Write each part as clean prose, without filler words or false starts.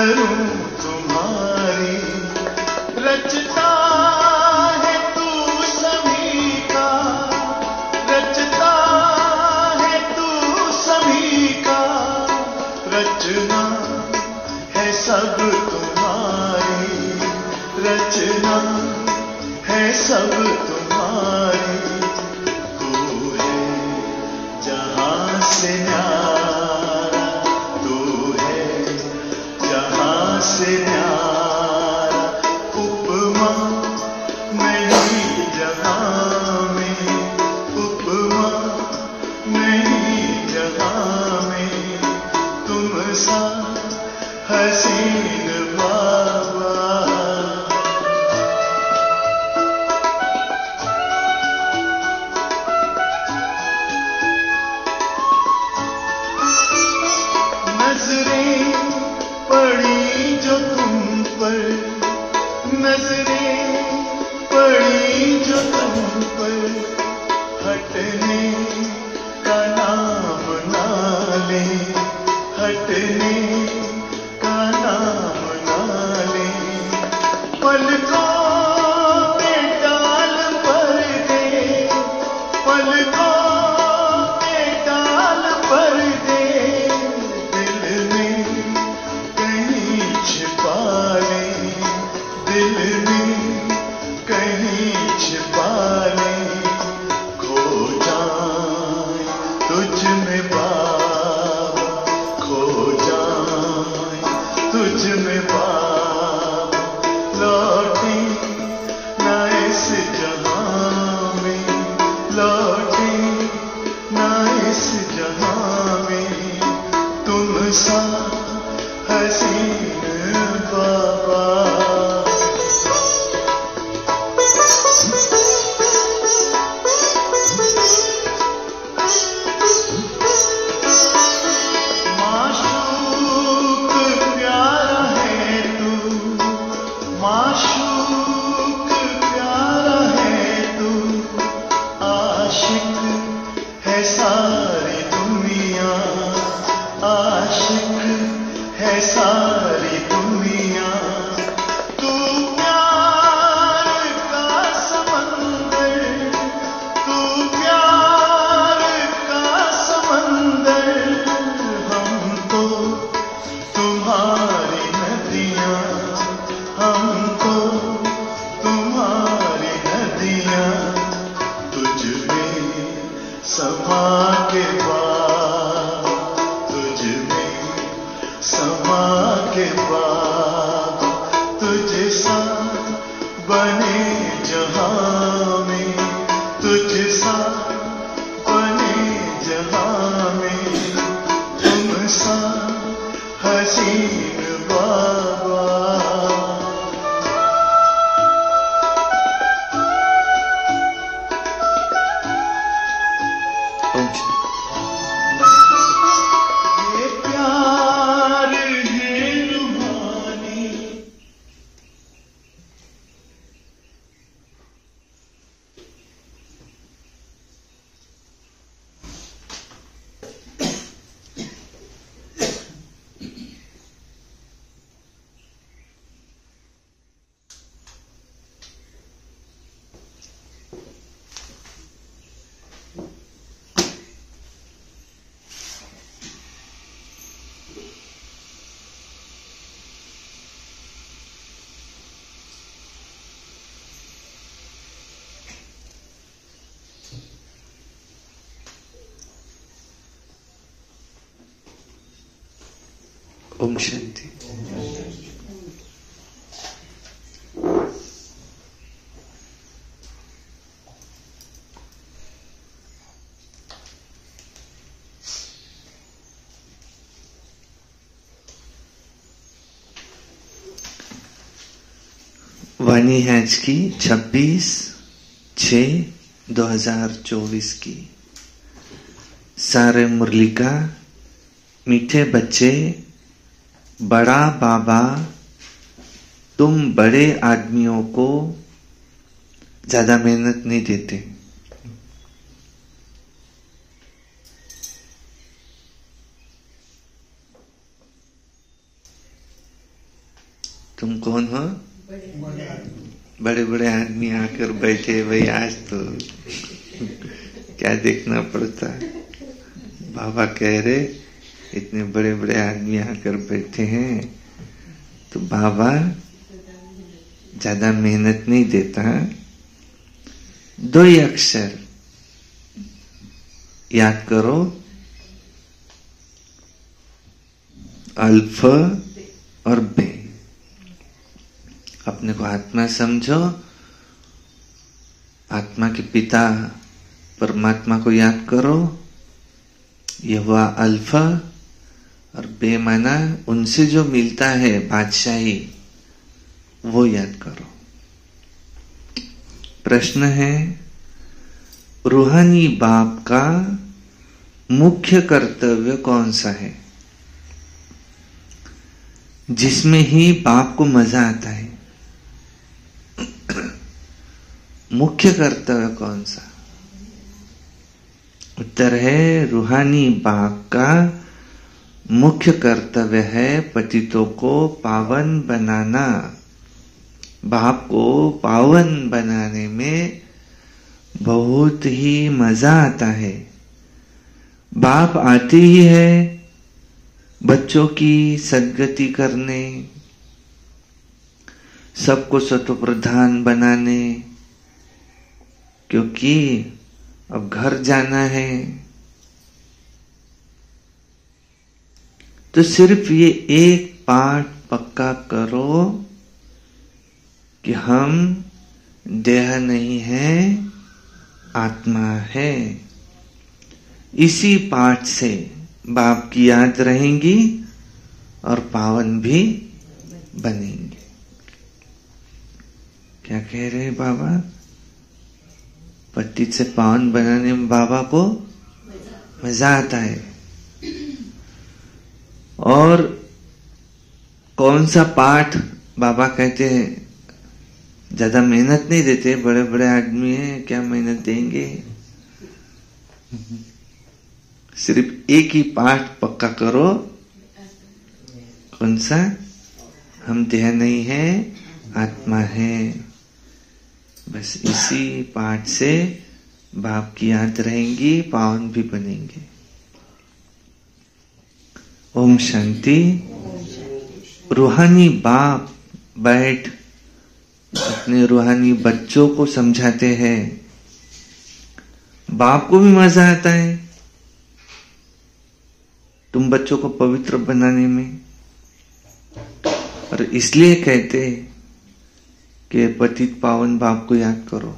करूं तुम्हारी। रचता है तू सभी का, रचता है तू सभी का, रचना है सब तुम्हारी, रचना है सब तुम्हारी। तू है जहां से न्यारा, तू है जहां से न्यारा। उपमा नहीं जहां में, उपमा नहीं जहां में, तुम सा हसीन बाबा। नजरें पड़ी जो तुम पर, नजरें पड़ी जो तुम पर, हटने का नाम ना ले, हटने का नाम ना ले। पलकों पे डाल पर दे, पलकों पे डाल पर दे, दिल में कहीं छिपा ले, दिल में कहीं छिपा ले। खो जाए तुझ में बाबा, खो जाए तुझ में बाबा, लौटे ना इस जहां में, लौटे ना इस जहां में, तुम सा हसीन बाबा। माशूक प्यारा है तू, माशूक प्यारा है तू, आशिक है सारी दुनिया, आशिक है सारी दुनिया। तू प्यार का समंदर, तू प्यार का समंदर, हम तो तुम्हारी नदियां, हम तो तुम्हारी नदियां। तुझ में समा के बाद, तुझ में समा के बाद, तुझ सा बने जहां में, तुझ सा बने जहां में, तुम सा हसीन बाबा। ये प्यार है रूहानी, ओम शांति। वाणी है आज की 26/6/2024 की। सारे मुरली का मीठे बच्चे, बड़ा बाबा तुम बड़े आदमियों को ज्यादा मेहनत नहीं देते। तुम कौन हो? बड़े बड़े आदमी आकर बैठे, भाई आज तो क्या देखना पड़ता है। बाबा कह रहे इतने बड़े बड़े आदमी आकर बैठे हैं, तो बाबा ज्यादा मेहनत नहीं देता। 2 ही अक्षर याद करो, अल्फ और बे। अपने को आत्मा समझो, आत्मा के पिता परमात्मा को याद करो, यह हुआ अल्फा, और बे माना उनसे जो मिलता है बादशाही, वो याद करो। प्रश्न है, रूहानी बाप का मुख्य कर्तव्य कौन सा है, जिसमें ही बाप को मजा आता है? मुख्य कर्तव्य कौन सा? उत्तर है, रूहानी बाप का मुख्य कर्तव्य है पतितों को पावन बनाना। बाप को पावन बनाने में बहुत ही मजा आता है। बाप आते ही है बच्चों की सद्गति करने, सबको सतोप्रधान बनाने, क्योंकि अब घर जाना है। तो सिर्फ ये एक पाठ पक्का करो कि हम देह नहीं है, आत्मा है। इसी पाठ से बाप की याद रहेंगी और पावन भी बनेंगे। क्या कह रहे हैं बाबा? पतित से पावन बनाने में बाबा को मजा आता है। और कौन सा पाठ बाबा कहते हैं ज्यादा मेहनत नहीं देते, बड़े बड़े आदमी हैं, क्या मेहनत देंगे। सिर्फ एक ही पाठ पक्का करो। कौन सा? हम देह नहीं है, आत्मा है। बस इसी पाठ से बाप की याद रहेंगी, पावन भी बनेंगे। ओम शांति। रूहानी बाप बैठ अपने रूहानी बच्चों को समझाते हैं। बाप को भी मजा आता है तुम बच्चों को पवित्र बनाने में, और इसलिए कहते हैं कि पतित पावन बाप को याद करो।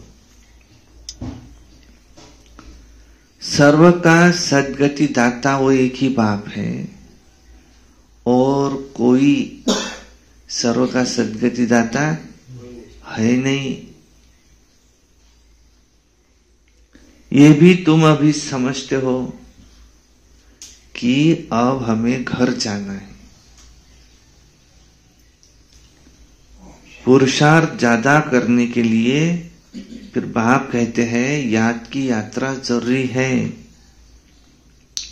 सर्व का सद्गति दाता वो एक ही बाप है, और कोई सर्व का सद्गति दाता है नहीं। ये भी तुम अभी समझते हो कि अब हमें घर जाना है। पुरुषार्थ ज्यादा करने के लिए फिर बाप कहते हैं याद की यात्रा जरूरी है,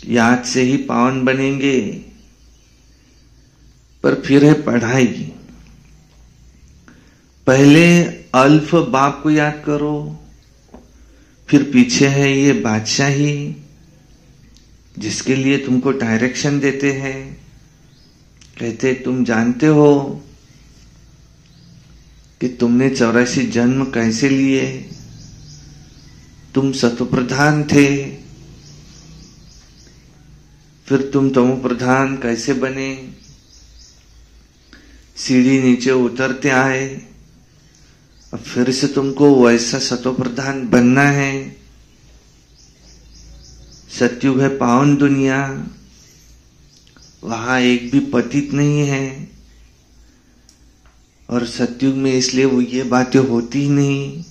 याद से ही पावन बनेंगे। पर फिर है पढ़ाई। पहले अल्फ बाप को याद करो, फिर पीछे है ये बादशाही जिसके लिए तुमको डायरेक्शन देते हैं। कहते तुम जानते हो कि तुमने 84 जन्म कैसे लिए, तुम सतोप्रधान थे, फिर तुम तमोप्रधान कैसे बने, सीढ़ी नीचे उतरते आए, अब फिर से तुमको वैसा सतोप्रधान बनना है। सतयुग है पावन दुनिया, वहां एक भी पतित नहीं है, और सतयुग में इसलिए वो ये बातें होती ही नहीं।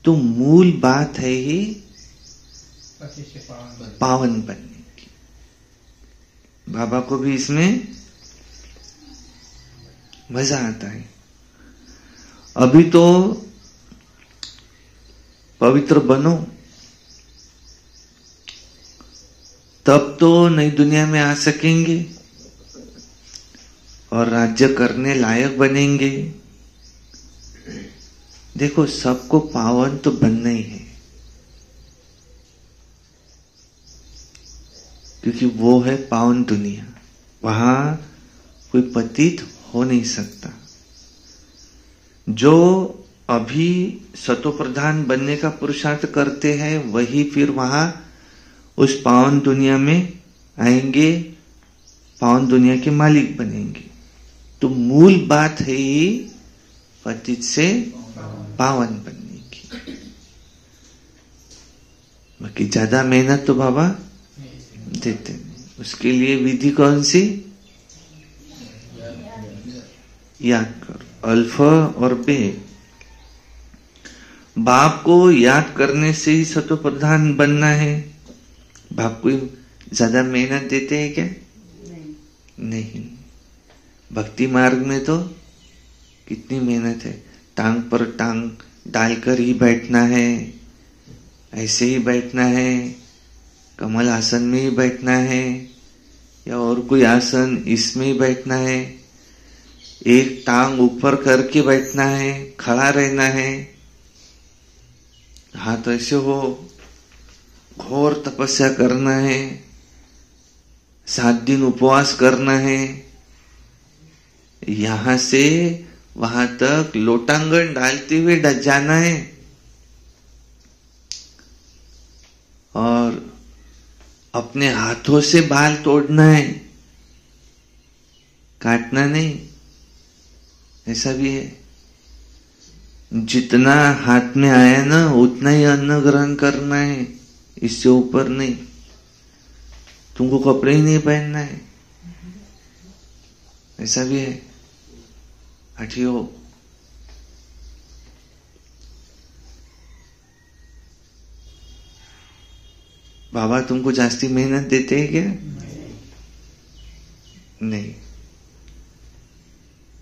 तो मूल बात है ही पावन बनने की। बाबा को भी इसमें मजा आता है। अभी तो पवित्र बनो, तब तो नई दुनिया में आ सकेंगे। और राज्य करने लायक बनेंगे। देखो, सबको पावन तो बनना ही है, क्योंकि वो है पावन दुनिया, वहां कोई पतित हो नहीं सकता। जो अभी सतो प्रधान बनने का पुरुषार्थ करते हैं वही फिर वहां उस पावन दुनिया में आएंगे, पावन दुनिया के मालिक बनेंगे। तो मूल बात है ही पतित से पावन बनने की। बाकी ज्यादा मेहनत तो बाबा देते नहीं। उसके लिए विधि कौन सी? याद करो, अल्फ और बे। बाप को याद करने से ही सतो प्रधान बनना है। बाप को ज्यादा मेहनत देते हैं क्या? नहीं। भक्ति मार्ग में तो कितनी मेहनत है, टांग पर टांग डालकर ही बैठना है, ऐसे ही बैठना है, कमल आसन में ही बैठना है या और कोई आसन इसमें ही बैठना है, एक टांग ऊपर करके बैठना है, खड़ा रहना है, हाथ ऐसे हो, घोर तपस्या करना है, 7 दिन उपवास करना है, यहां से वहां तक लोटांगन डालते हुए जाना है, और अपने हाथों से बाल तोड़ना है, काटना नहीं। ऐसा भी है, जितना हाथ में आया ना उतना ही अन्न ग्रहण करना है, इससे ऊपर नहीं। तुमको कपड़े ही नहीं पहनना है, ऐसा भी है। हटियो, बाबा तुमको जास्ती मेहनत देते हैं क्या? नहीं,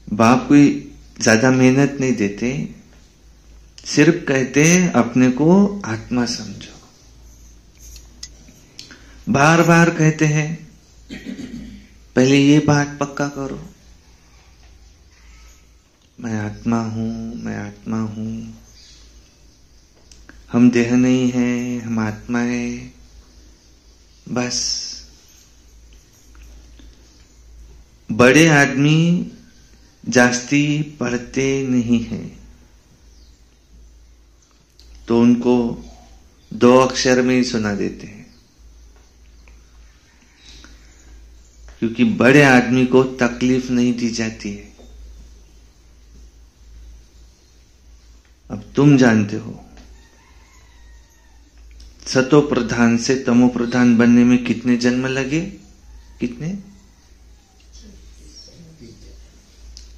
बाप कोई ज्यादा मेहनत नहीं देते, सिर्फ कहते हैं अपने को आत्मा समझो। बार बार कहते हैं पहले ये बात पक्का करो, मैं आत्मा हूं, मैं आत्मा हूं, हम देह नहीं है, हम आत्मा है। बस बड़े आदमी जास्ती पढ़ते नहीं हैं, तो उनको 2 अक्षर में ही सुना देते हैं, क्योंकि बड़े आदमी को तकलीफ नहीं दी जाती है। अब तुम जानते हो सतो प्रधान से तमो प्रधान बनने में कितने जन्म लगे? कितने?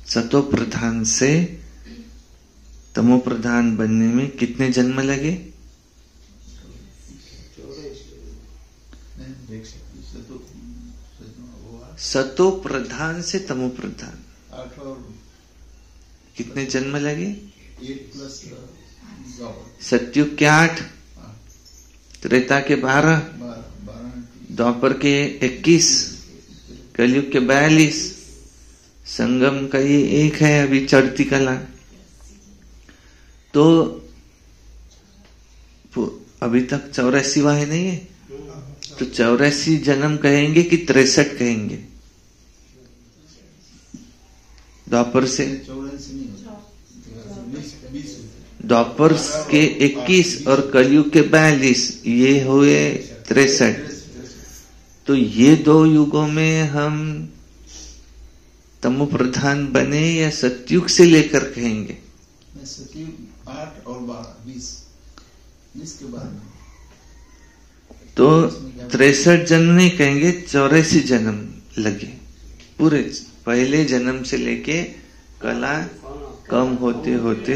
सतो प्रधान से तमो प्रधान बनने में कितने जन्म लगे? सतो प्रधान से तमो प्रधान कितने जन्म लगे? सतयुग के 8, त्रेता के 12, द्वापर के 21, कलयुग के 42, संगम का ये 1 है अभी चढ़ती कला। तो अभी तक 84वां है नहीं है, तो 84 जन्म कहेंगे कि 63 कहेंगे? द्वापर से द्वापर के 21 और कलयुग के 42, ये हुए 63। तो ये 2 युगों में हम तमो प्रधान बने या सतयुग से लेकर कहेंगे? सतयुग 8 और 12, 20 के बाद। तो 63 जन्म नहीं कहेंगे, 84 जन्म लगे पूरे। पहले जन्म से लेके कला कम होते होते।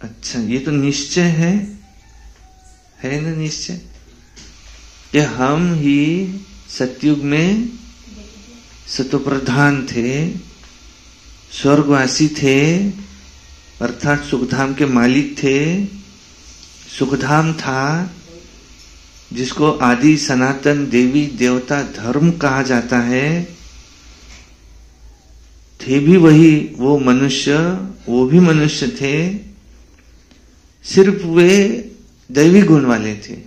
अच्छा, ये तो निश्चय है ना निश्चय, कि हम ही सतयुग में सतोप्रधान थे, स्वर्गवासी थे, अर्थात सुखधाम के मालिक थे। सुखधाम था जिसको आदि सनातन देवी देवता धर्म कहा जाता है, थे भी वही, वो मनुष्य, वो भी मनुष्य थे, सिर्फ वे दैवी गुण वाले थे।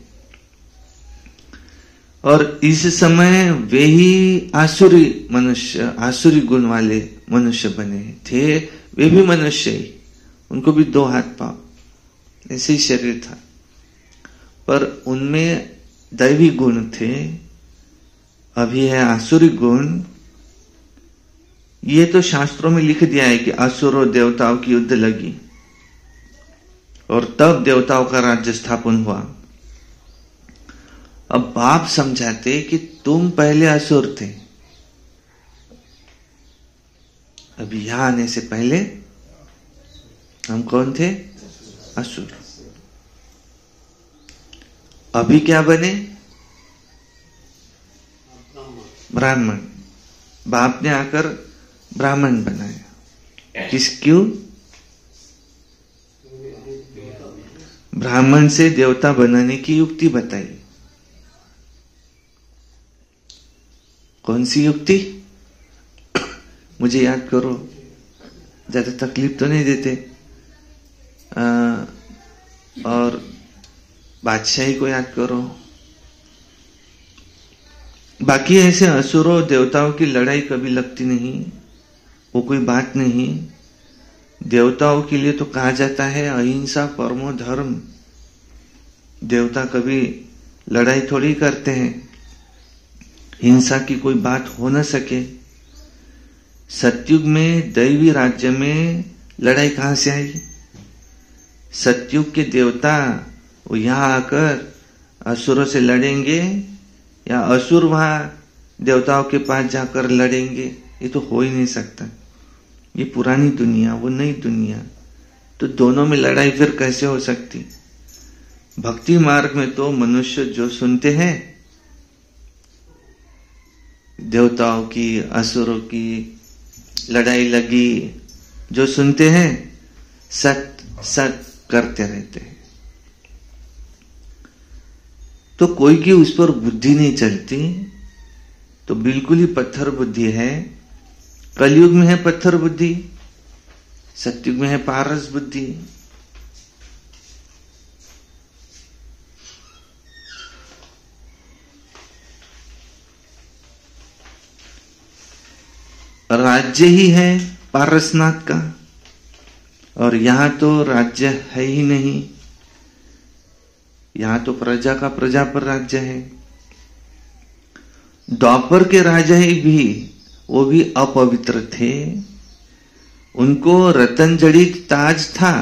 और इस समय वे ही आसुरी मनुष्य, आसुरी गुण वाले मनुष्य बने थे। वे भी मनुष्य ही, उनको भी 2 हाथ पांव ऐसे ही शरीर था, पर उनमें दैवी गुण थे। अभी है आसुरी गुण। ये तो शास्त्रों में लिख दिया है कि असुर और देवताओं की युद्ध लगी और तब देवताओं का राज्य स्थापन हुआ। अब बाप समझाते कि तुम पहले असुर थे, अभी यहां आने से पहले हम कौन थे? असुर। अभी क्या बने? ब्राह्मण। बाप ने आकर ब्राह्मण बनाया। क्यों? ब्राह्मण से देवता बनाने की युक्ति बताई। कौन सी युक्ति? मुझे याद करो, ज्यादा तकलीफ तो नहीं देते। और बादशाही को याद करो। बाकी ऐसे असुरों देवताओं की लड़ाई कभी लगती नहीं, वो कोई बात नहीं। देवताओं के लिए तो कहा जाता है अहिंसा परमो धर्म। देवता कभी लड़ाई थोड़ी करते हैं, हिंसा की कोई बात हो न सके। सतयुग में दैवी राज्य में लड़ाई कहां से आई? सतयुग के देवता वो यहां आकर असुरों से लड़ेंगे या असुर वहां देवताओं के पास जाकर लड़ेंगे? ये तो हो ही नहीं सकता। ये पुरानी दुनिया, वो नई दुनिया, तो दोनों में लड़ाई फिर कैसे हो सकती? भक्ति मार्ग में तो मनुष्य जो सुनते हैं, देवताओं की असुरों की लड़ाई लगी, जो सुनते हैं सत सत करते रहते हैं। तो कोई की उस पर बुद्धि नहीं चलती, तो बिल्कुल ही पत्थर बुद्धि है। कलयुग में है पत्थर बुद्धि, सतयुग में है पारस बुद्धि। राज्य ही है पारसनाथ का, और यहां तो राज्य है ही नहीं। यहां तो प्रजा का प्रजा पर राज्य है। द्वापर के राजा ही भी, वो भी अपवित्र थे। उनको रतन जड़ित ताज था,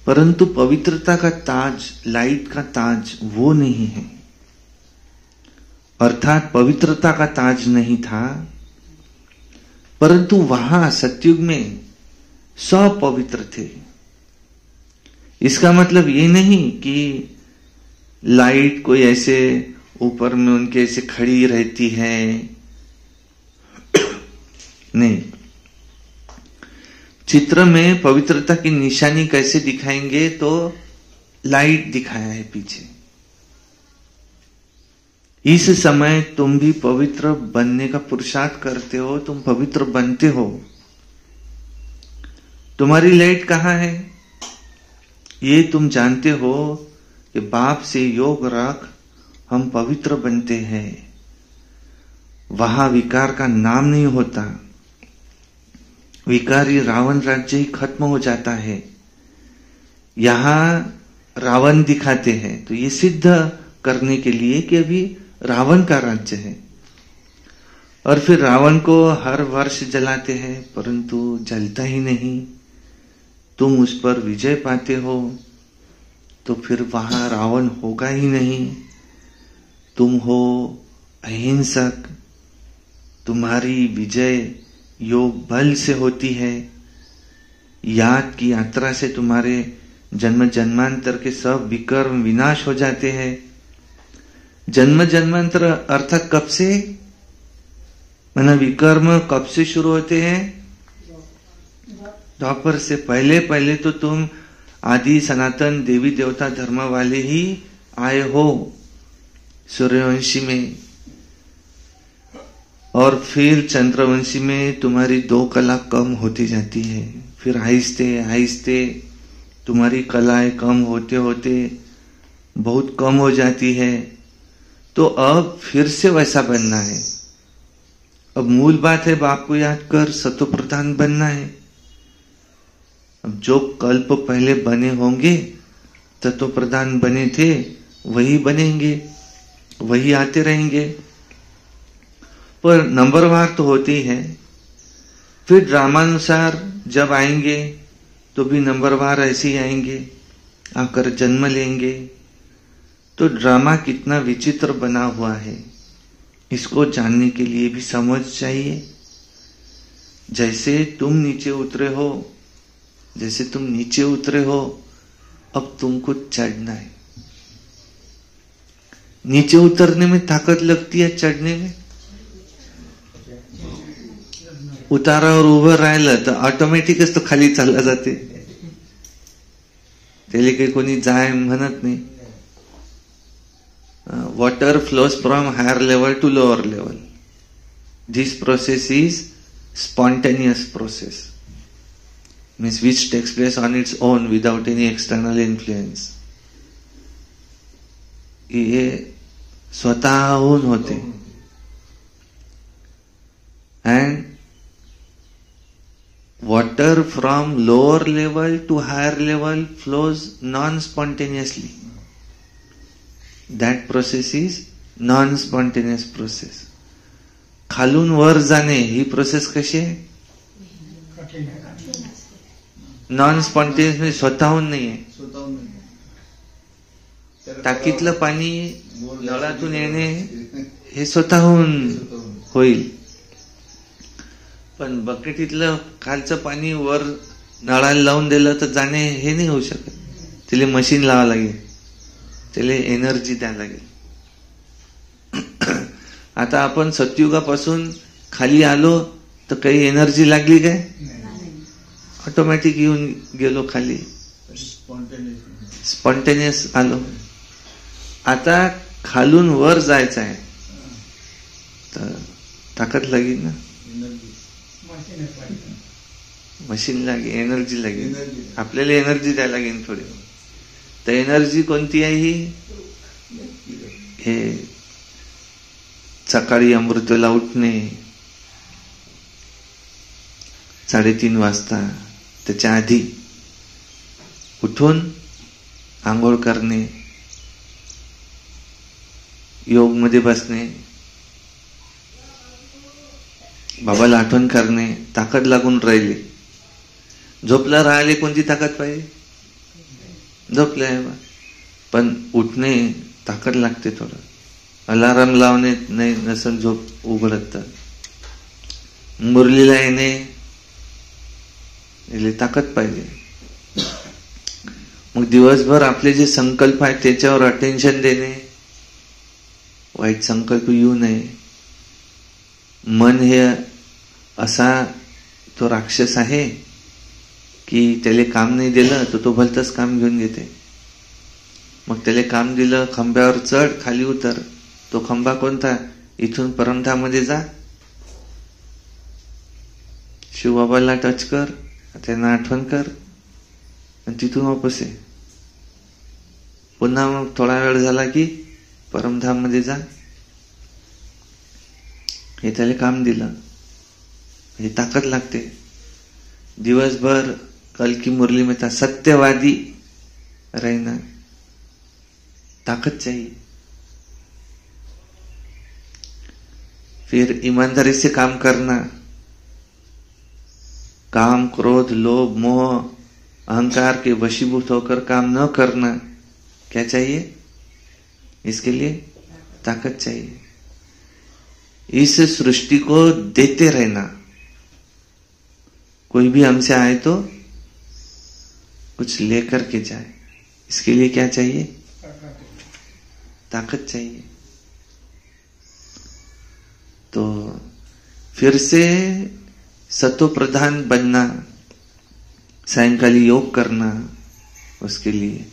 परंतु पवित्रता का ताज, लाइट का ताज वो नहीं है। अर्थात पवित्रता का ताज नहीं था, परंतु वहां सतयुग में सब पवित्र थे। इसका मतलब ये नहीं कि लाइट कोई ऐसे ऊपर में उनके ऐसे खड़ी रहती है, नहीं। चित्र में पवित्रता की निशानी कैसे दिखाएंगे? तो लाइट दिखाया है पीछे। इस समय तुम भी पवित्र बनने का पुरुषार्थ करते हो, तुम पवित्र बनते हो। तुम्हारी लाइट कहां है? ये तुम जानते हो कि बाप से योग रख हम पवित्र बनते हैं। वहां विकार का नाम नहीं होता। विकारी रावण राज्य ही खत्म हो जाता है। यहां रावण दिखाते हैं तो ये सिद्ध करने के लिए कि अभी रावण का राज्य है। और फिर रावण को हर वर्ष जलाते हैं, परंतु जलता ही नहीं। तुम उस पर विजय पाते हो तो फिर वहां रावण होगा ही नहीं। तुम हो अहिंसक, तुम्हारी विजय योग बल से होती है। याद की यात्रा से तुम्हारे जन्म जन्मांतर के सब विकर्म विनाश हो जाते हैं। जन्म जन्मांतर अर्थात कब से? माना विकर्म कब से शुरू होते हैं? द्वापर से पहले। पहले तो तुम आदि सनातन देवी देवता धर्म वाले ही आए हो सूर्यवंशी में। और फिर चंद्रवंशी में तुम्हारी 2 कला कम होती जाती है, फिर आहिस्ते आहिस्ते तुम्हारी कलाएं कम होते होते बहुत कम हो जाती है। तो अब फिर से वैसा बनना है। अब मूल बात है, बाप को याद कर सतो प्रधान बनना है। अब जो कल्प पहले बने होंगे, तत्व प्रधान बने थे, वही बनेंगे, वही आते रहेंगे। पर नंबरवार तो होती है। फिर ड्रामानुसार जब आएंगे तो भी नंबरवार ऐसे ही आएंगे, आकर जन्म लेंगे। तो ड्रामा कितना विचित्र बना हुआ है, इसको जानने के लिए भी समझ चाहिए। जैसे तुम नीचे उतरे हो, जैसे तुम नीचे उतरे हो, अब तुमको चढ़ना है। नीचे उतरने में ताकत लगती है, चढ़ने में उतारावर उभं राहिलं तर ऑटोमॅटिकच तो खाली चालला जाते, त्याला काही कोणी जाय म्हणत नाही. Water flows from higher level to lower level. This process is spontaneous process, means which takes place on its own without any external influence. ये स्वतःहून होते. And water from lower level to higher level flows non-spontaneously. That process is non-spontaneous process. खालून वर जाणे ही process कशी आहे? Non spontaneous, म्हणजे स्वतःहून नाही आहे. टाकीतलं पाणी नळातून येणे हे स्वतःहून होईल, पण बकेटीतलं खालचं पाणी वर नळाला लावून दिलं तर जाणे हे नाही होऊ शकत. त्याला मशीन लावावं लागेल, त्याला एनर्जी द्यावं लागेल. आता आपण सतयुगापासून खाली आलो तर काही एनर्जी लागली काय? ऑटोमॅटिक येऊन गेलो खाली, स्पॉन्टेनियस आलो. आता खालून वर जायचं आहे तर ताकद लागेल ना, मशीन लागेल, एनर्जी लागेल, आपल्याला एनर्जी द्यायला लागेल थोडी. तर एनर्जी कोणती आहे ही? हे सकाळी अमृतवेला उठणे 3:30 वाजता, त्याच्या आधी उठून आंघोळ करणे, योग मध्ये बसणे, बाबाला आठवण करणे, ताकद लागून राहिली. झोपला राहिले कोणती ताकद पाहिजे? झोपले आहे बा, पण उठणे ताकद लागते. थोडं अलार्म लावणे नाही, नसल झोप उघडत तर मुरलीला येणे ताकद पाहिजे. मग दिवसभर आपले जे संकल्प आहेत त्याच्यावर अटेन्शन देणे, वाईट संकल्प येऊ नये. मन हे असा तो राक्षस आहे की त्याला काम नाही दिलं तर तो भलतंच काम घेऊन घेते. मग त्याला काम दिलं, खंब्यावर चढ, खाली उतर. तो खंबा कोणता? इथून परमधामध्ये जा, शिवबाबाला टच कर, त्यांना आठवण कर, आणि तिथून वापस ये. पुन्हा मग थोडा वेळ झाला की परमधाम मध्ये जा. हे त्याला काम दिलं, हे ताकद लागते. दिवसभर कल की मुरली में था सत्यवादी रहना, ताकत चाहिए. फिर ईमानदारी से काम करना, काम, क्रोध, लोभ, मोह, अहंकार के वशीभूत होकर काम न करना. क्या चाहिए? इसके लिए ताकत चाहिए. इस सृष्टि को देते रहना. कोई भी हमसे आए तो कुछ लेकर के जाए, इसके लिए क्या चाहिए? ताकत चाहिए. तो फिर से सतो प्रधान बनना, सायंकाली योग करना, उसके लिए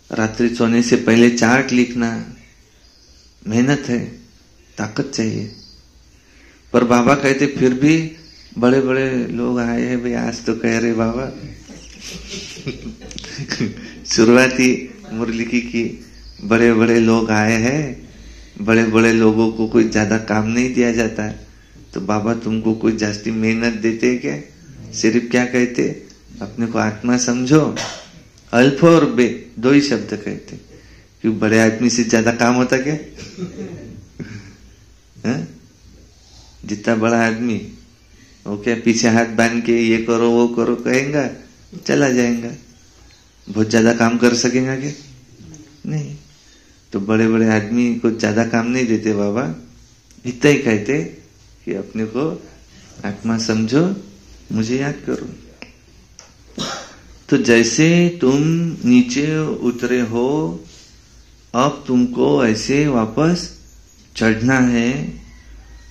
रात्रि सोने से पहले चार्ट लिखना, मेहनत है, ताकत चाहिए. पर बाबा कहते फिर भी बड़े बड़े लोग आए हैं भाई, आज तो कह रहे बाबा शुरुआती मुरली की बड़े बड़े लोग आए हैं, बड़े बड़े लोगों को कोई ज्यादा काम नहीं दिया जाता है, तो बाबा तुमको कोई जास्ती मेहनत देते क्या? सिर्फ क्या कहते, अपने को आत्मा समझो। अल्फ और बे दो ही शब्द कहते, क्यों बड़े आदमी से ज्यादा काम होता क्या? जितना बड़ा आदमी वो क्या पीछे हाथ बांध के ये करो वो करो कहेगा, चला जाएगा, बहुत ज्यादा काम कर सकेगा क्या? नहीं। तो बड़े बड़े आदमी को ज्यादा काम नहीं देते बाबा, इतना ही कहते कि अपने को आत्मा समझो, मुझे याद करो। तो जैसे तुम नीचे उतरे हो, अब तुमको ऐसे वापस चढ़ना है,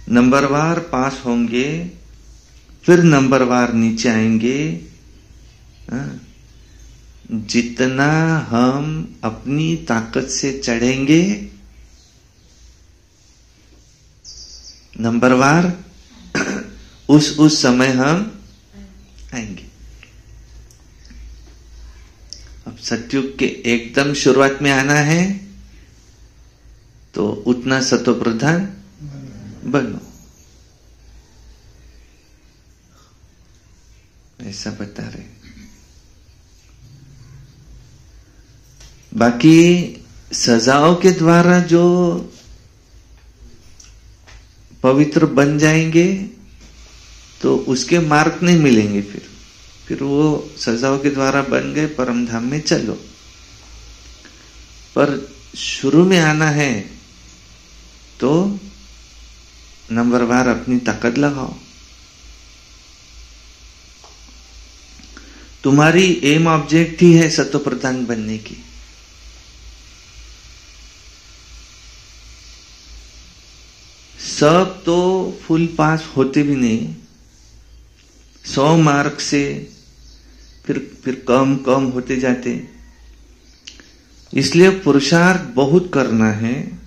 नंबरवार पास होंगे, फिर नंबरवार नीचे आएंगे। जितना हम अपनी ताकत से चढ़ेंगे, नंबरवार उस समय हम आएंगे। अब सतयुग के एकदम शुरुआत में आना है तो उतना सतो प्रधान बनो, ऐसा बता रहे। बाकी सजाओं के द्वारा जो पवित्र बन जाएंगे तो उसके मार्ग नहीं मिलेंगे, फिर वो सजाओं के द्वारा बन गए, परम धाम में चलो। पर शुरू में आना है तो नंबरवार अपनी ताकत लगाओ। तुम्हारी एम ऑब्जेक्ट ही है सत्व प्रधान बनने की। सब तो फुल पास होते भी नहीं, 100 मार्क से फिर कम कम होते जाते। इसलिए पुरुषार्थ बहुत करना है,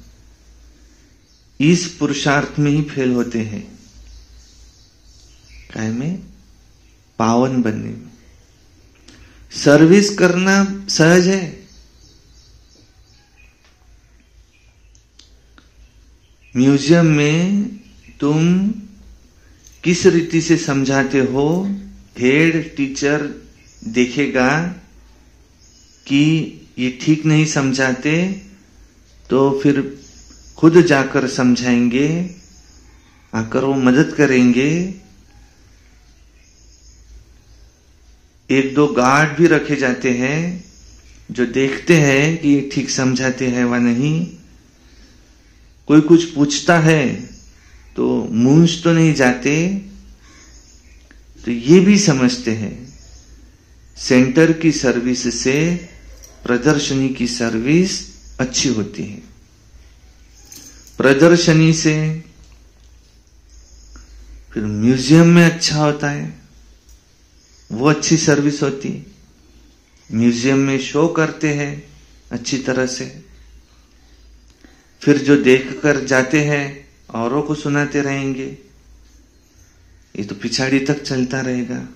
इस पुरुषार्थ में ही फेल होते हैं। काय में? पावन बनने में। सर्विस करना सहज है, म्यूजियम में तुम किस रीति से समझाते हो, हेड टीचर देखेगा कि ये ठीक नहीं समझाते, तो फिर खुद जाकर समझाएंगे, आकर वो मदद करेंगे। 1-2 गार्ड भी रखे जाते हैं जो देखते हैं कि ये ठीक समझाते हैं व नहीं। कोई कुछ पूछता है तो मूंझ तो नहीं जाते, तो ये भी समझते हैं सेंटर की सर्विस से प्रदर्शनी की सर्विस अच्छी होती है। प्रदर्शनी से फिर म्यूजियम में अच्छा होता है, वो अच्छी सर्विस होती। म्यूजियम में शो करते हैं अच्छी तरह से, फिर जो देखकर जाते हैं औरों को सुनाते रहेंगे, ये तो पिछाड़ी तक चलता रहेगा।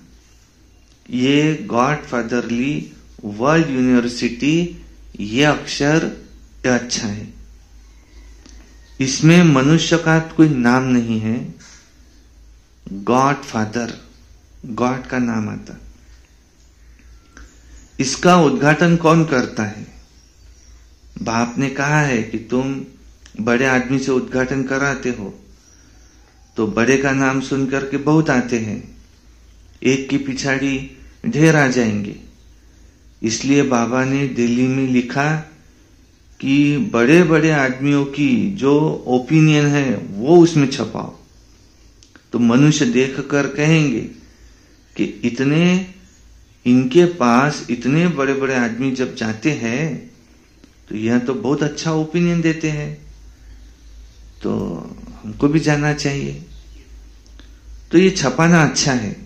ये गॉड फादरली वर्ल्ड यूनिवर्सिटी, ये अक्षर ये अच्छा है, इसमें मनुष्य का कोई नाम नहीं है, गॉड फादर, गॉड का नाम आता। इसका उद्घाटन कौन करता है? बाप ने कहा है कि तुम बड़े आदमी से उद्घाटन कराते हो, तो बड़े का नाम सुनकर के बहुत आते हैं, एक की पिछाड़ी ढेर आ जाएंगे। इसलिए बाबा ने दिल्ली में लिखा कि बड़े बड़े आदमियों की जो ओपिनियन है वो उसमें छपाओ, तो मनुष्य देखकर कहेंगे कि इनके पास इतने बड़े बड़े आदमी जब जाते हैं तो यह तो बहुत अच्छा ओपिनियन देते हैं, तो हमको भी जाना चाहिए। तो ये छपाना अच्छा है,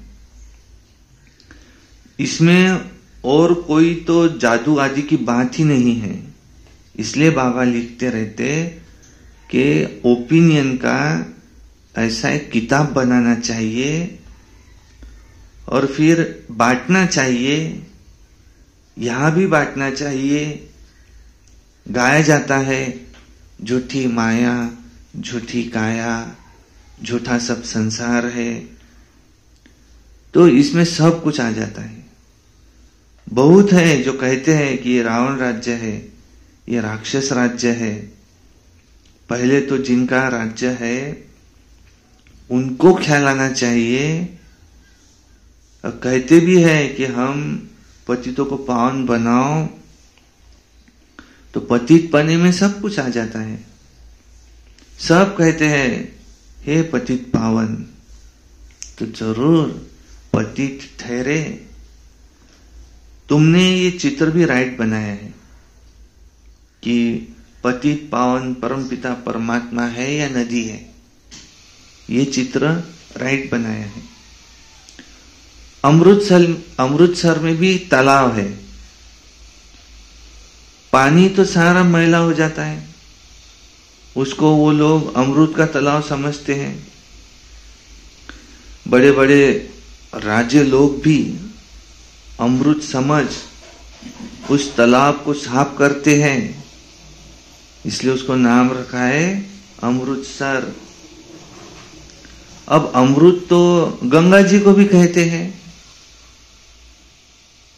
इसमें और कोई तो जादू आदि की बात ही नहीं है। इसलिए बाबा लिखते रहते कि ओपिनियन का ऐसा एक किताब बनाना चाहिए और फिर बांटना चाहिए, यहां भी बांटना चाहिए। गाया जाता है झूठी माया, झूठी काया, झूठा सब संसार है। तो इसमें सब कुछ आ जाता है। बहुत है जो कहते हैं कि ये रावण राज्य है, ये राक्षस राज्य है। पहले तो जिनका राज्य है उनको ख्याल आना चाहिए। और कहते भी है कि हम पतितों को पावन बनाओ, तो पतित पने में सब कुछ आ जाता है। सब कहते हैं हे पतित पावन, तो जरूर पतित ठहरे। तुमने ये चित्र भी राइट बनाया है कि पतित पावन परमपिता परमात्मा है या नदी है। ये चित्र राइट बनाया है। अमृतसर में भी तालाब है, पानी तो सारा मैला हो जाता है, उसको वो लोग अमृत का तालाब समझते हैं। बड़े बड़े राज्य लोग भी अमृत समझ उस तालाब को साफ करते हैं, इसलिए उसको नाम रखा है अमृतसर। अब अमृत तो गंगा जी को भी कहते हैं,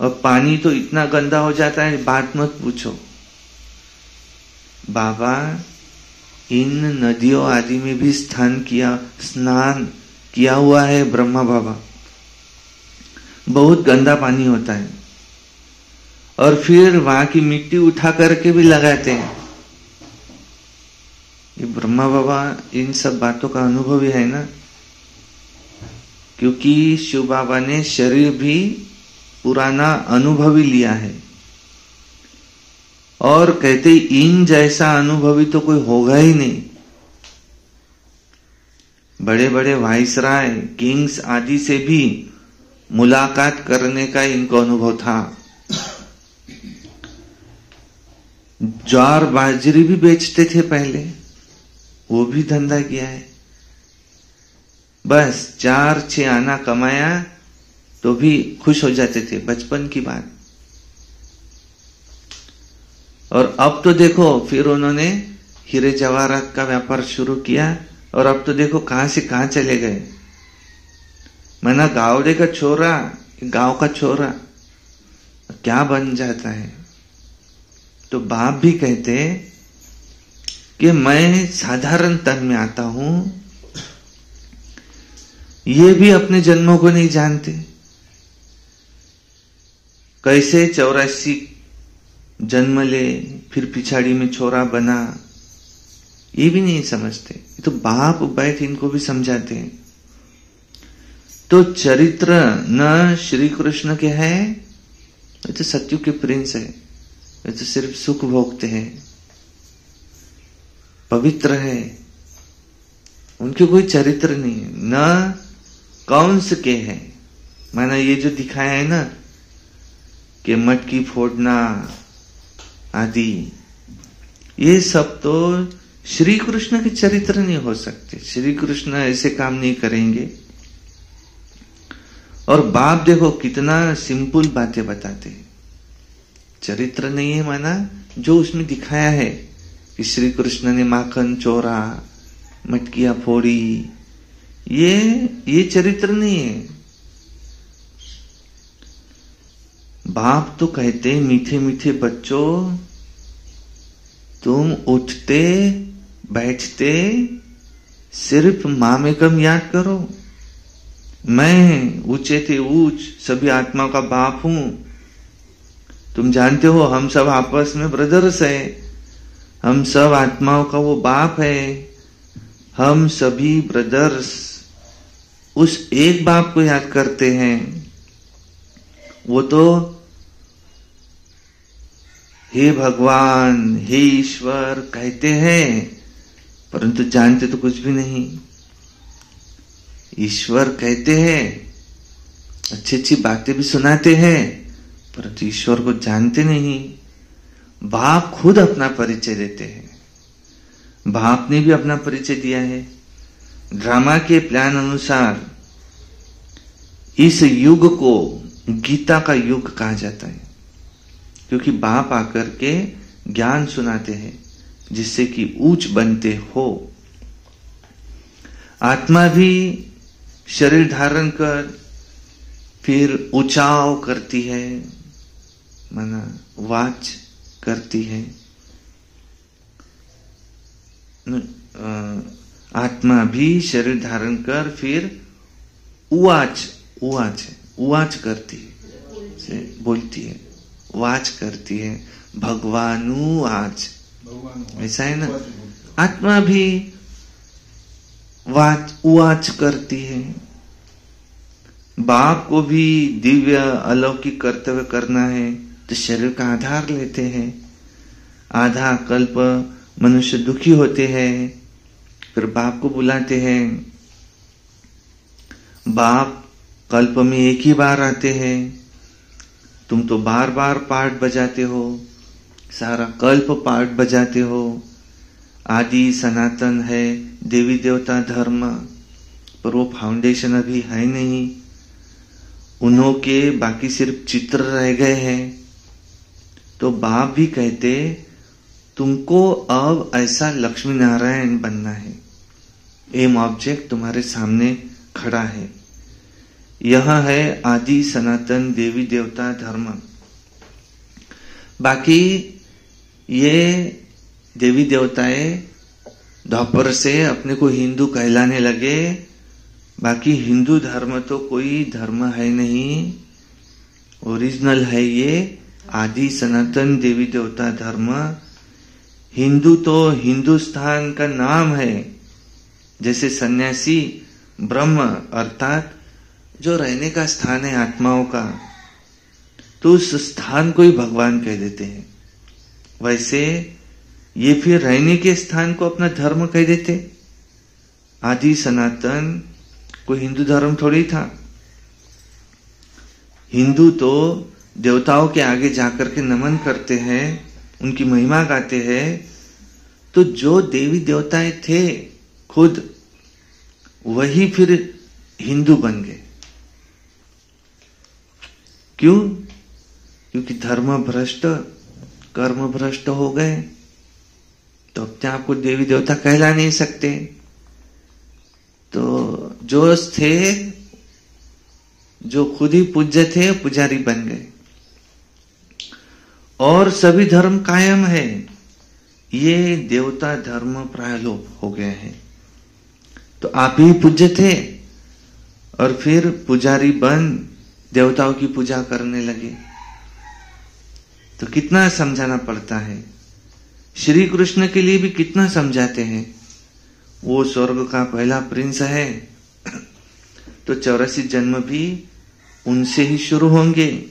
और पानी तो इतना गंदा हो जाता है बात मत पूछो। बाबा इन नदियों आदि में भी स्नान किया हुआ है ब्रह्मा बाबा। बहुत गंदा पानी होता है, और फिर वहां की मिट्टी उठा करके भी लगाते हैं। ये ब्रह्मा बाबा इन सब बातों का अनुभव है ना, क्योंकि शिव बाबा ने शरीर भी पुराना अनुभवी लिया है, और कहते इन जैसा अनुभवी तो कोई होगा ही नहीं। बड़े बड़े वाइसराय किंग्स आदि से भी मुलाकात करने का इनको अनुभव था। ज्वार बाजरी भी बेचते थे पहले, वो भी धंधा किया है। बस 4-6 आना कमाया तो भी खुश हो जाते थे, बचपन की बात। और अब तो देखो फिर उन्होंने हीरे जवाहरात का व्यापार शुरू किया, और अब तो देखो कहां से कहां चले गए। मना गावड़े का छोरा, गांव का छोरा क्या बन जाता है। तो बाप भी कहते कि मैं साधारण तन में आता हूं, ये भी अपने जन्मों को नहीं जानते। कैसे 84 जन्म ले, फिर पिछाड़ी में छोरा बना, ये भी नहीं समझते। तो बाप बैठ इनको भी समझाते हैं। तो चरित्र न श्री कृष्ण के है, ये तो सत्युग के प्रिंस है, ये तो सिर्फ सुख भोगते हैं, पवित्र है, उनके कोई चरित्र नहीं है। न कंस के है, माना ये जो दिखाया है ना कि मटकी फोड़ना आदि, ये सब तो श्री कृष्ण के चरित्र नहीं हो सकते। श्री कृष्ण ऐसे काम नहीं करेंगे। और बाप देखो कितना सिंपल बातें बताते हैं। चरित्र नहीं है माना जो उसमें दिखाया है कि श्री कृष्ण ने माखन चोरा, मटकियां फोड़ी, ये चरित्र नहीं है। बाप तो कहते मीठे मीठे बच्चों, तुम उठते बैठते सिर्फ मामेकम याद करो। मैं ऊंचे थे ऊंच सभी आत्माओं का बाप हूं। तुम जानते हो हम सब आपस में ब्रदर्स है, हम सब आत्माओं का वो बाप है। हम सभी ब्रदर्स उस एक बाप को याद करते हैं। वो तो हे भगवान, हे ईश्वर कहते हैं, परंतु जानते तो कुछ भी नहीं। ईश्वर कहते हैं, अच्छी अच्छी बातें भी सुनाते हैं, परंतु ईश्वर को जानते नहीं। बाप खुद अपना परिचय देते हैं। बाप ने भी अपना परिचय दिया है। ड्रामा के प्लान अनुसार इस युग को गीता का युग कहा जाता है, क्योंकि बाप आकर के ज्ञान सुनाते हैं जिससे कि ऊंच बनते हो। आत्मा भी शरीर धारण कर फिर ऊंचाव करती है, माना वाच करती है। आत्मा भी शरीर धारण कर फिर उवाच करती है, से बोलती है, वाच करती है, भगवानु आज, ऐसा है ना। आत्मा भी उवाच करती है। बाप को भी दिव्य अलौकिक कर्तव्य करना है तो शरीर का आधार लेते हैं। आधा कल्प मनुष्य दुखी होते हैं, फिर बाप को बुलाते हैं। बाप कल्प में एक ही बार आते हैं, तुम तो बार बार पार्ट बजाते हो, सारा कल्प पार्ट बजाते हो। आदि सनातन है देवी देवता धर्म, पर वो फाउंडेशन अभी है नहीं। उन्हों के बाकी सिर्फ चित्र रह गए हैं। तो बाप भी कहते तुमको अब ऐसा लक्ष्मी नारायण बनना है। एम ऑब्जेक्ट तुम्हारे सामने खड़ा है। यह है आदि सनातन देवी देवता धर्म। बाकी ये देवी देवताएं द्वापर से अपने को हिंदू कहलाने लगे। बाकी हिंदू धर्म तो कोई धर्म है नहीं, ओरिजिनल है ये आदि सनातन देवी देवता धर्म। हिंदू तो हिंदुस्तान का नाम है, जैसे सन्यासी ब्रह्म अर्थात जो रहने का स्थान है आत्माओं का, तो उस स्थान को ही भगवान कह देते हैं। वैसे ये फिर रहने के स्थान को अपना धर्म कह देते। आदि सनातन कोई हिंदू धर्म थोड़ी था। हिंदू तो देवताओं के आगे जाकर के नमन करते हैं, उनकी महिमा गाते हैं। तो जो देवी देवताएं थे खुद वही फिर हिंदू बन गए। क्यों? क्योंकि धर्म भ्रष्ट कर्म भ्रष्ट हो गए, तो अपने आप को देवी देवता कहला नहीं सकते। तो जो थे, जो खुद ही पूज्य थे, पुजारी बन गए। और सभी धर्म कायम है, ये देवता धर्म प्रायलोप हो गए हैं। तो आप ही पूज्य थे और फिर पुजारी बन देवताओं की पूजा करने लगे। तो कितना समझाना पड़ता है। श्री कृष्ण के लिए भी कितना समझाते हैं। वो स्वर्ग का पहला प्रिंस है, तो 84 जन्म भी उनसे ही शुरू होंगे।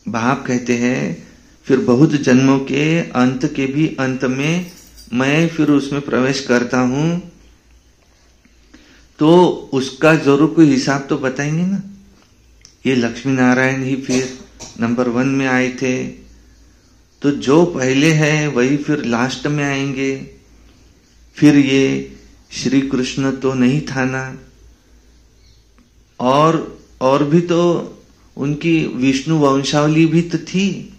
बाप कहते हैं फिर बहुत जन्मों के अंत के भी अंत में मैं फिर उसमें प्रवेश करता हूं, तो उसका जरूर कोई हिसाब तो बताएंगे ना। ये लक्ष्मी नारायण ही फिर नंबर 1 में आए थे, तो जो पहले है वही फिर लास्ट में आएंगे। फिर ये श्री कृष्ण तो नहीं था ना, और भी तो उनकी विष्णु वंशावली भी तो थी।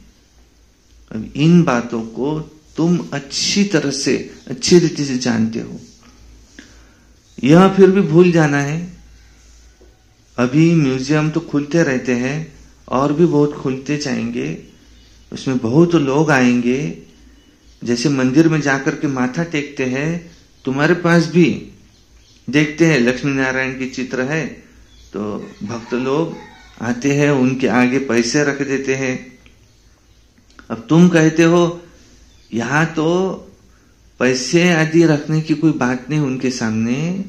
अब इन बातों को तुम अच्छी तरह से अच्छी रीति से जानते हो, यह फिर भी भूल जाना है। अभी म्यूजियम तो खुलते रहते हैं और भी बहुत खुलते जाएंगे, उसमें बहुत लोग आएंगे। जैसे मंदिर में जाकर के माथा टेकते हैं, तुम्हारे पास भी देखते हैं लक्ष्मी नारायण की चित्र है, तो भक्त लोग आते हैं, उनके आगे पैसे रख देते हैं। अब तुम कहते हो यहां तो पैसे आदि रखने की कोई बात नहीं, उनके सामने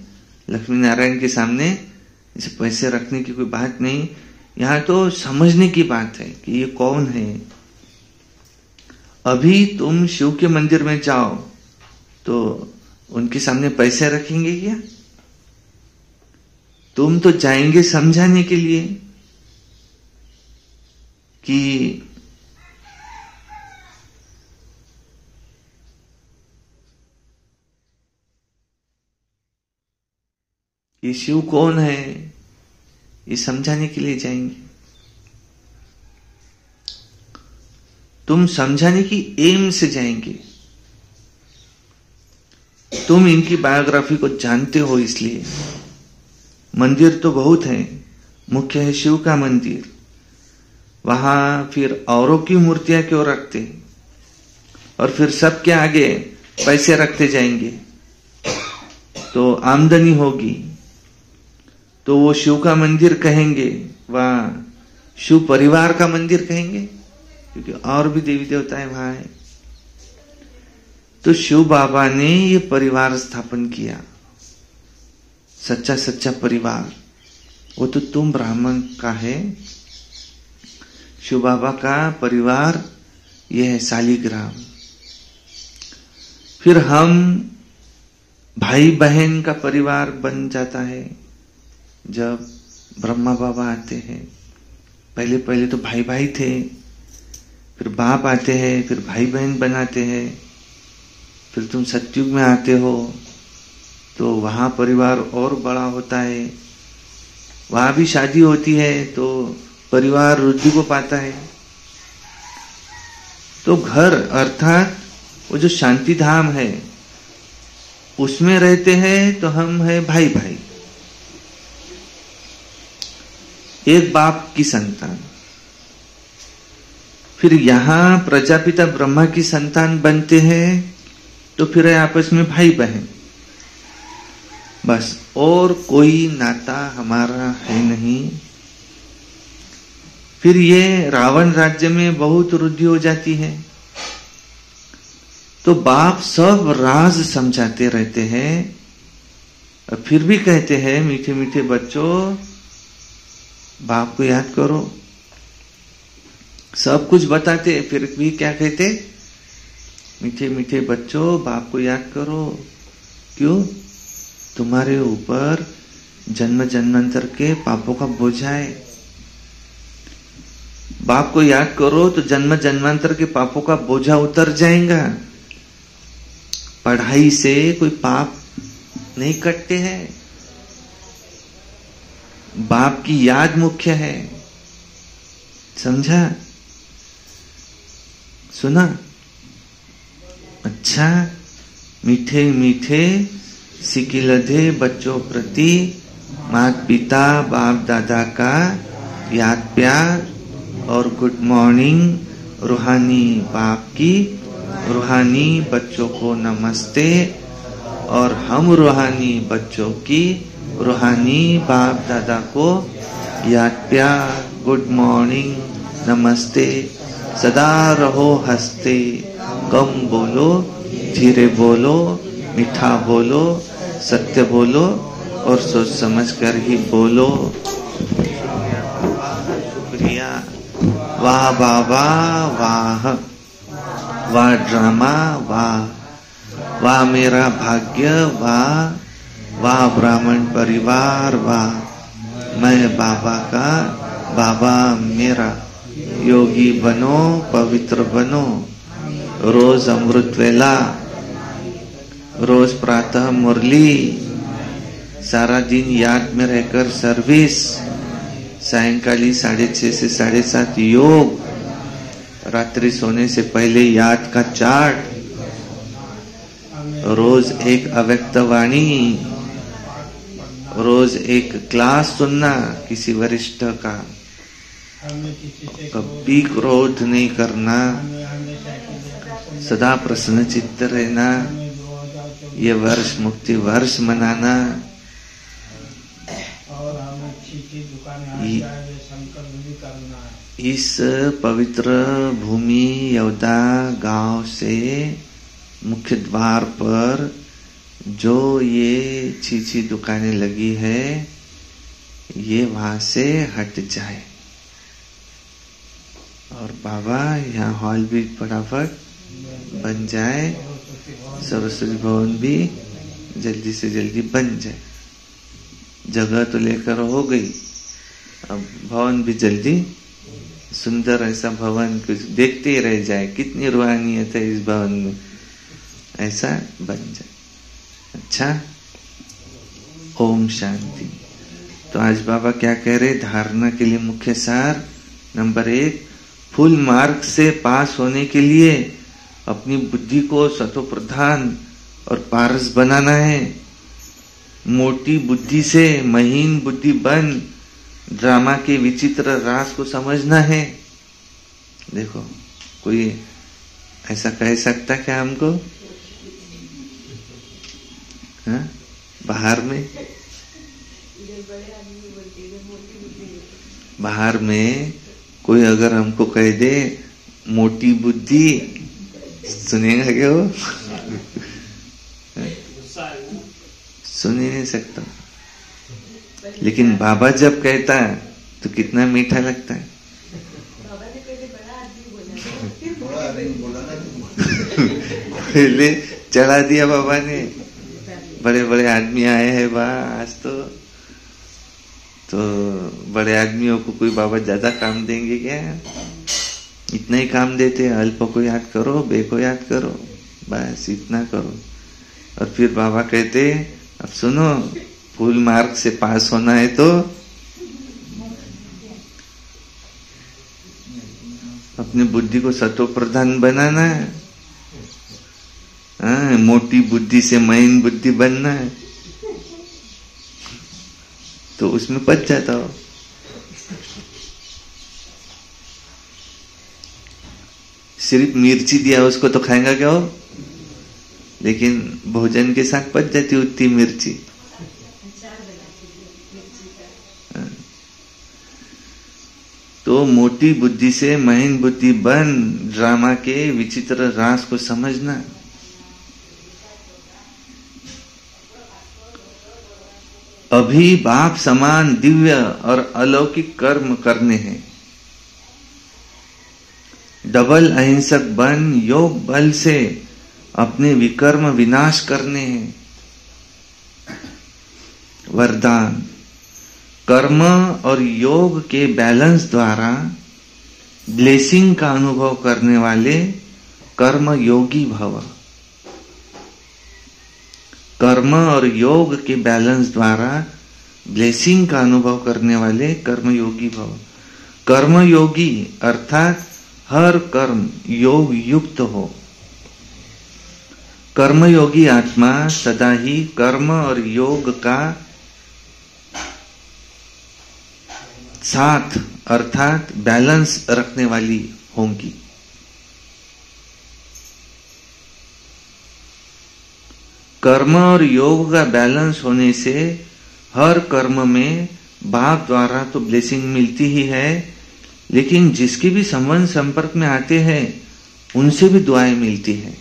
लक्ष्मी नारायण के सामने इसे पैसे रखने की कोई बात नहीं। यहां तो समझने की बात है कि ये कौन है। अभी तुम शिव के मंदिर में जाओ तो उनके सामने पैसे रखेंगे क्या? तुम तो जाएंगे समझाने के लिए कि ये शिव कौन है, ये समझाने के लिए जाएंगे। तुम समझाने की एम से जाएंगे। तुम इनकी बायोग्राफी को जानते हो, इसलिए मंदिर तो बहुत है, मुख्य है शिव का मंदिर। वहां फिर औरों की मूर्तियां क्यों रखते, और फिर सबके आगे पैसे रखते जाएंगे तो आमदनी होगी, तो वो शिव का मंदिर कहेंगे, वहां शिव परिवार का मंदिर कहेंगे, क्योंकि और भी देवी देवताएं वहां है। तो शिव बाबा ने ये परिवार स्थापन किया, सच्चा सच्चा परिवार। वो तो तुम ब्राह्मण का है। शिव बाबा का परिवार ये है शालिग्राम। फिर हम भाई बहन का परिवार बन जाता है जब ब्रह्मा बाबा आते हैं। पहले पहले तो भाई भाई थे, फिर बाप आते हैं, फिर भाई बहन बनाते हैं। फिर तुम सतयुग में आते हो तो वहां परिवार और बड़ा होता है, वहां भी शादी होती है तो परिवार वृद्धि को पाता है। तो घर अर्थात वो जो शांति धाम है उसमें रहते हैं तो हम है भाई भाई, एक बाप की संतान। फिर यहां प्रजापिता ब्रह्मा की संतान बनते हैं तो फिर आपस में भाई बहन, बस और कोई नाता हमारा है नहीं। फिर ये रावण राज्य में बहुत वृद्धि हो जाती है तो बाप सब राज समझाते रहते हैं, और फिर भी कहते हैं मीठे मीठे बच्चों बाप को याद करो। सब कुछ बताते फिर भी क्या कहते, मीठे मीठे बच्चों बाप को याद करो। क्यों? तुम्हारे ऊपर जन्म जन्मांतर के पापों का बोझ है। बाप को याद करो तो जन्म जन्मांतर के पापों का बोझा उतर जाएगा। पढ़ाई से कोई पाप नहीं कटते हैं, बाप की याद मुख्य है। समझा? सुना? अच्छा, मीठे मीठे सिकिलधे बच्चों प्रति माता पिता बाप दादा का याद प्यार और गुड मॉर्निंग। रूहानी बाप की रूहानी बच्चों को नमस्ते, और हम रूहानी बच्चों की रूहानी बाप दादा को याद प्यार, गुड मॉर्निंग, नमस्ते। सदा रहो हंसते, कम बोलो, धीरे बोलो, मीठा बोलो, सत्य बोलो और सोच समझ कर ही बोलो। शुक्रिया, वाह बाबा वाह, वाह ड्रामा वाह, वाह मेरा भाग्य वाह, वाह ब्राह्मण परिवार वाह, मैं बाबा का, बाबा मेरा। योगी बनो, पवित्र बनो, रोज अमृत वेला, रोज प्रातः मुरली, सारा दिन याद में रहकर सर्विस, सायंकाली 6:30 से 7:30 योग, रात्रि सोने से पहले याद का चार्ट, रोज एक अव्यक्त वाणी, रोज एक क्लास सुनना किसी वरिष्ठ का, कभी क्रोध नहीं करना, सदा प्रसन्न चित्त रहना, ये वर्ष मुक्ति वर्ष मनाना। इस पवित्र भूमि यवदा गांव से मुख्य द्वार पर जो ये चीची दुकानें लगी है ये वहां से हट जाए, और बाबा यहाँ हॉल भी फटाफट बन जाए, सरस्वती भवन भी जल्दी से जल्दी बन जाए। जगह तो लेकर हो गई, अब भवन भी जल्दी सुंदर ऐसा भवन कुछ देखते ही रह जाए, कितनी रूहानियत है इस भवन में, ऐसा बन जाए। अच्छा, ओम शांति। तो आज बाबा क्या कह रहे, धारणा के लिए मुख्य सार नंबर 1, फुल मार्क से पास होने के लिए अपनी बुद्धि को सतो प्रधान और पारस बनाना है। मोटी बुद्धि से महीन बुद्धि बन ड्रामा के विचित्र रास को समझना है। देखो, कोई ऐसा कह सकता क्या हमको? हाँ? बाहर में कोई अगर हमको कह दे मोटी बुद्धि, सुनेगा क्या वो? सुन ही नहीं सकता। लेकिन बाबा जब कहता है तो कितना मीठा लगता है। बाबा ने पहले बड़ा आदमी बोला, पहले चढ़ा दिया बाबा ने, बड़े बड़े आदमी आए हैं बा आज तो बड़े आदमियों को कोई बाबा ज्यादा काम देंगे क्या? इतना ही काम देते हैं, अल्प को याद करो, बे को याद करो, बस इतना करो। और फिर बाबा कहते अब सुनो, फुल मार्क से पास होना है तो अपनी बुद्धि को सतो प्रधान बनाना है। मोटी बुद्धि से महीन बुद्धि बनना है, तो उसमें पच जाता हो। सिर्फ मिर्ची दिया उसको तो खाएगा क्या हो? लेकिन भोजन के साथ पच जाती उतनी मिर्ची। तो मोटी बुद्धि से महीन बुद्धि बन ड्रामा के विचित्र रास को समझना। अभी बाप समान दिव्य और अलौकिक कर्म करने हैं। डबल अहिंसक बन योग बल से अपने विकर्म विनाश करने हैं। वरदान, कर्म और योग के बैलेंस द्वारा ब्लेसिंग का अनुभव करने वाले कर्म योगी भव। कर्म और योग के बैलेंस द्वारा ब्लेसिंग का अनुभव करने वाले कर्मयोगी भव। कर्मयोगी अर्थात हर कर्म योग युक्त हो। कर्मयोगी आत्मा सदा ही कर्म और योग का साथ अर्थात बैलेंस रखने वाली होंगी। कर्म और योग का बैलेंस होने से हर कर्म में बाप द्वारा तो ब्लेसिंग मिलती ही है, लेकिन जिसके भी संबंध संपर्क में आते हैं उनसे भी दुआएं मिलती है।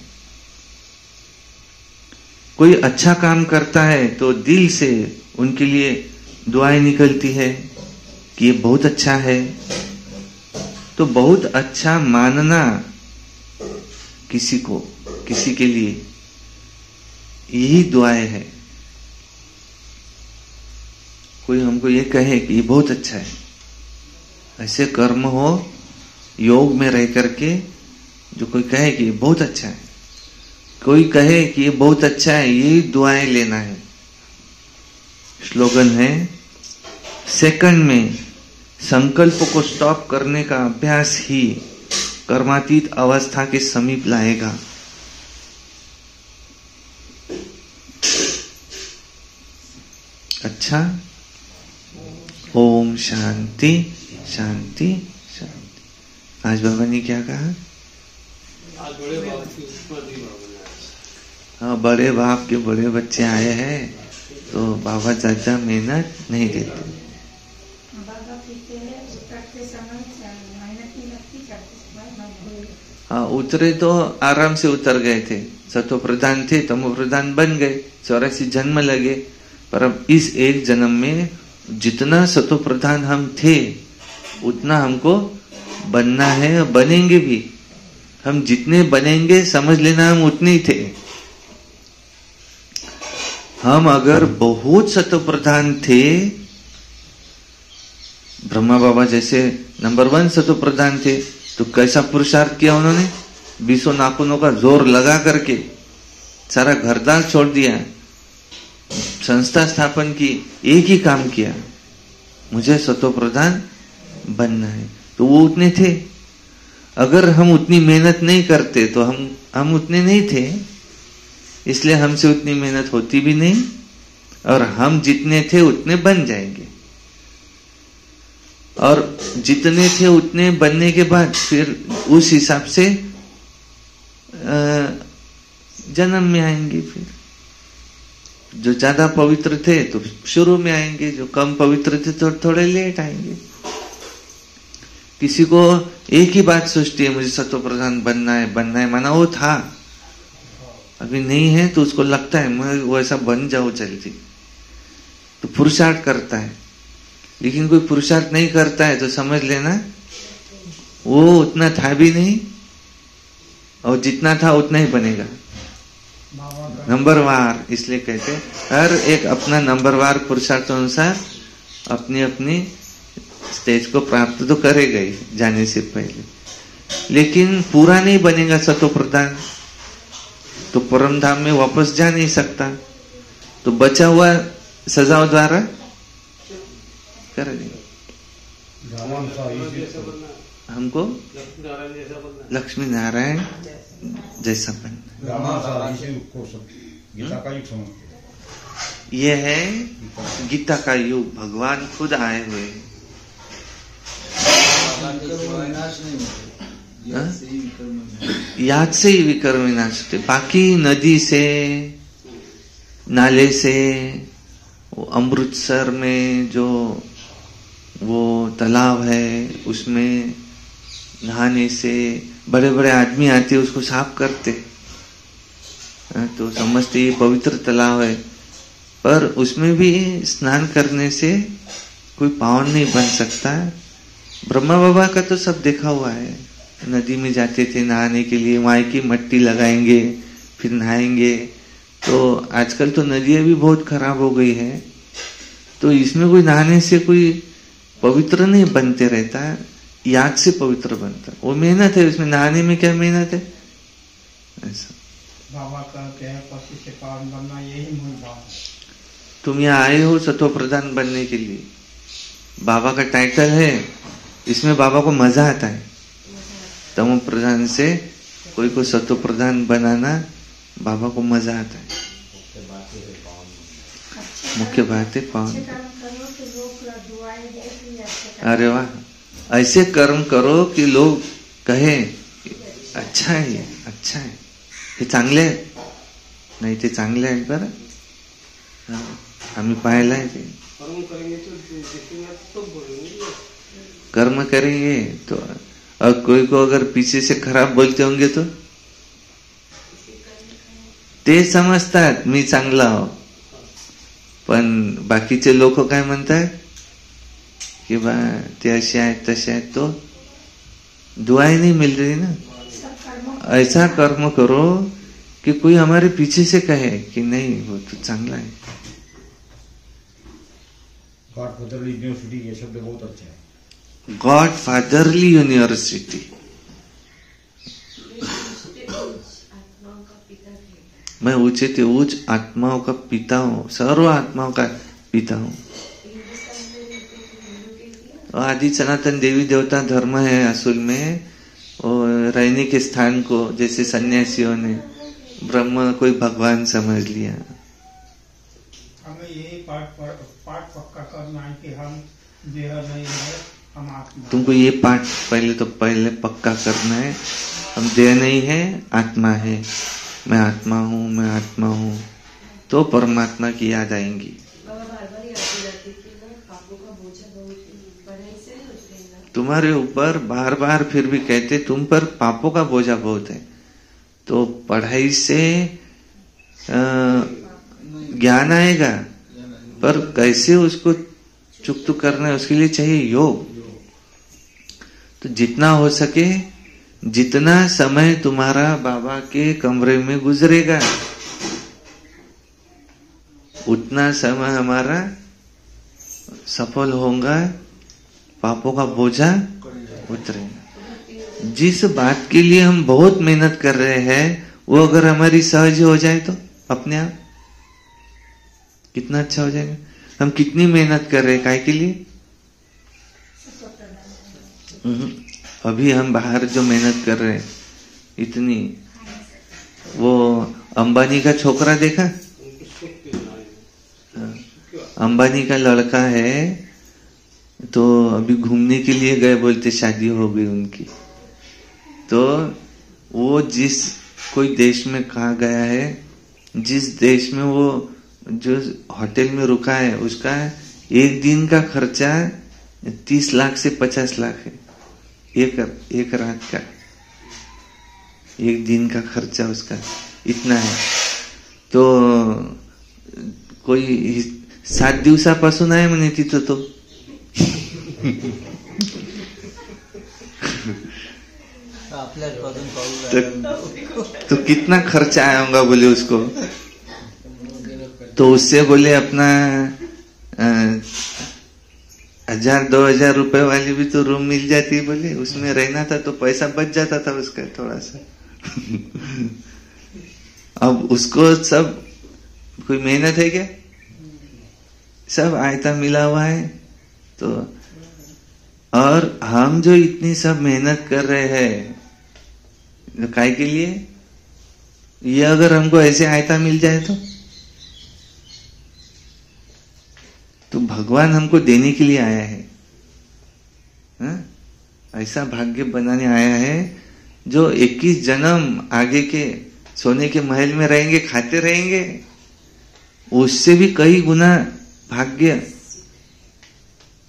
कोई अच्छा काम करता है तो दिल से उनके लिए दुआएं निकलती है कि ये बहुत अच्छा है। तो बहुत अच्छा मानना किसी को, किसी के लिए यही दुआएं है। कोई हमको ये कहे कि ये बहुत अच्छा है, ऐसे कर्म हो योग में रह करके, जो कोई कहे कि ये बहुत अच्छा है, कोई कहे कि ये बहुत अच्छा है, यही दुआएं लेना है। स्लोगन है, सेकंड में संकल्प को स्टॉप करने का अभ्यास ही कर्मातीत अवस्था के समीप लाएगा। अच्छा, ओम शांति शांति शांति। आज बाबा ने क्या कहा? हाँ, बड़े बाप के बड़े बच्चे आए हैं तो बाबा ज्यादा मेहनत नहीं देते। हाँ, उतरे तो आराम से उतर गए थे। सतो प्रधान थे, तमो प्रधान बन गए, 84 जन्म लगे। पर अब इस एक जन्म में जितना सतो प्रधान हम थे उतना हमको बनना है, बनेंगे भी। हम जितने बनेंगे समझ लेना हम उतने ही थे। हम अगर बहुत सतो प्रधान थे, ब्रह्मा बाबा जैसे नंबर 1 सतो प्रधान थे, तो कैसा पुरुषार्थ किया उन्होंने? 20 नाखूनों का जोर लगा करके सारा घरदार छोड़ दिया, संस्था स्थापन की, एक ही काम किया, मुझे सतो प्रधान बनना है। तो वो उतने थे। अगर हम उतनी मेहनत नहीं करते तो हम उतने नहीं थे, इसलिए हमसे उतनी मेहनत होती भी नहीं, और हम जितने थे उतने बन जाएंगे। और जितने थे उतने बनने के बाद फिर उस हिसाब से जन्म में आएंगे। फिर जो ज्यादा पवित्र थे तो शुरू में आएंगे, जो कम पवित्र थे तो थोड़े लेट आएंगे। किसी को एक ही बात सोचती है, मुझे सतो प्रधान बनना है, माना वो था, अभी नहीं है तो उसको लगता है मैं वैसा बन जाऊं जल्दी, तो पुरुषार्थ करता है। लेकिन कोई पुरुषार्थ नहीं करता है तो समझ लेना वो उतना था भी नहीं, और जितना था उतना ही बनेगा, नंबरवार। इसलिए कहते हैं हर एक अपना नंबरवार पुरुषार्थ अनुसार अपनी अपनी स्टेज को प्राप्त तो करेगा ही जाने से पहले, लेकिन पूरा नहीं बनेगा सतो प्रधान तो परम धाम में वापस जा नहीं सकता। तो बचा हुआ सजाओं द्वारा करेंगे। हमको लक्ष्मी नारायण जैसा बनना। ये है गीता का युग, भगवान खुद आए हुए। याद से ही विकर्म विनाश होते। बाकी नदी से, नाले से, अमृतसर में जो वो तालाब है उसमें नहाने से बड़े बड़े आदमी आते उसको साफ करते, तो समझते ये पवित्र तालाब है, पर उसमें भी स्नान करने से कोई पावन नहीं बन सकता। ब्रह्मा बाबा का तो सब देखा हुआ है, नदी में जाते थे नहाने के लिए, वहां की मट्टी लगाएंगे फिर नहाएंगे। तो आजकल तो नदियां भी बहुत खराब हो गई है, तो इसमें कोई नहाने से कोई पवित्र नहीं बनते रहता, याद से पवित्र बनता। वो मेहनत है उसमें, नहाने में क्या मेहनत है। ऐसा बाबा कहते हैं पति से पावन बनना, यही मूल बात। तुम यहाँ आए हो सतो प्रधान बनने के लिए, बाबा का टाइटल है, इसमें बाबा को मजा आता है। तमो प्रधान से कोई को सतो प्रधान बनाना बाबा को मजा आता है। मुख्य बात है पावन। अरे वाह, ऐसे कर्म करो कि लोग कहे अच्छा है, ये अच्छा है, हे चांगले आहे, नाही ते चांगले आहेत बरं, आम्ही पाहिलं आहे ते। कर्म करेंगे तो, और कोई को अगर पीछे से खराब बोलते होंगे तो ते समजतात मी चांगला हो, पण बाकीचे लोक काय म्हणतात कि बा ते असे आहेत तसे आहेत, तो दुआएं नहीं मिल रही ना। ऐसा कर्म करो कि कोई हमारे पीछे से कहे कि नहीं वो तो चांगला है। गॉड फादरली यूनिवर्सिटी, ये शब्द बहुत अच्छा है। गॉड फादरली यूनिवर्सिटी, मैं ऊंचे ते उच्च आत्माओं का पिता हूँ, सर्व आत्माओं का पिता हूँ। आदि सनातन देवी देवता धर्म है असूल में, और रहने के स्थान को जैसे सन्यासियों ने ब्रह्म कोई भगवान समझ लिया। हमें यही पाठ पक्का करना है कि हम देह नहीं है, हम आत्मा। तुमको ये पाठ पहले पक्का करना है, हम देह नहीं है, आत्मा है। मैं आत्मा हूँ, मैं आत्मा हूँ, तो परमात्मा की याद आएंगी। तुम्हारे ऊपर बार बार फिर भी कहते तुम पर पापों का बोझा बहुत है, तो पढ़ाई से ज्ञान आएगा, पर कैसे उसको चुकता करना है उसके लिए चाहिए योग। तो जितना हो सके, जितना समय तुम्हारा बाबा के कमरे में गुजरेगा उतना समय हमारा सफल होगा, पापों का बोझा उतरेगा। जिस बात के लिए हम बहुत मेहनत कर रहे हैं वो अगर हमारी सहज हो जाए तो अपने आप कितना अच्छा हो जाएगा। हम कितनी मेहनत कर रहे हैं काय के लिए? अभी हम बाहर जो मेहनत कर रहे हैं इतनी, वो अंबानी का छोकरा देखा? अंबानी का लड़का है, तो अभी घूमने के लिए गए, बोलते शादी हो गई उनकी। तो वो जिस कोई देश में कहा गया है, जिस देश में वो जो होटल में रुका है, उसका एक दिन का खर्चा 30 लाख से 50 लाख है। एक रात का, एक दिन का खर्चा उसका इतना है। तो कोई 7 दिवसापासून आहे म्हणे तिथं तो। तो कितना खर्चा आया होगा बोले उसको। तो उससे बोले अपना 1000-2000 रुपए वाली भी तो रूम मिल जाती, बोले उसमें रहना था तो पैसा बच जाता था उसका थोड़ा सा। अब उसको सब कोई मेहनत है क्या? सब आयता मिला हुआ है। तो और हम जो इतनी सब मेहनत कर रहे हैं काय के लिए? ये अगर हमको ऐसे आयता मिल जाए तो भगवान हमको देने के लिए आया है। हा? ऐसा भाग्य बनाने आया है जो 21 जन्म आगे के सोने के महल में रहेंगे, खाते रहेंगे, उससे भी कई गुना भाग्य।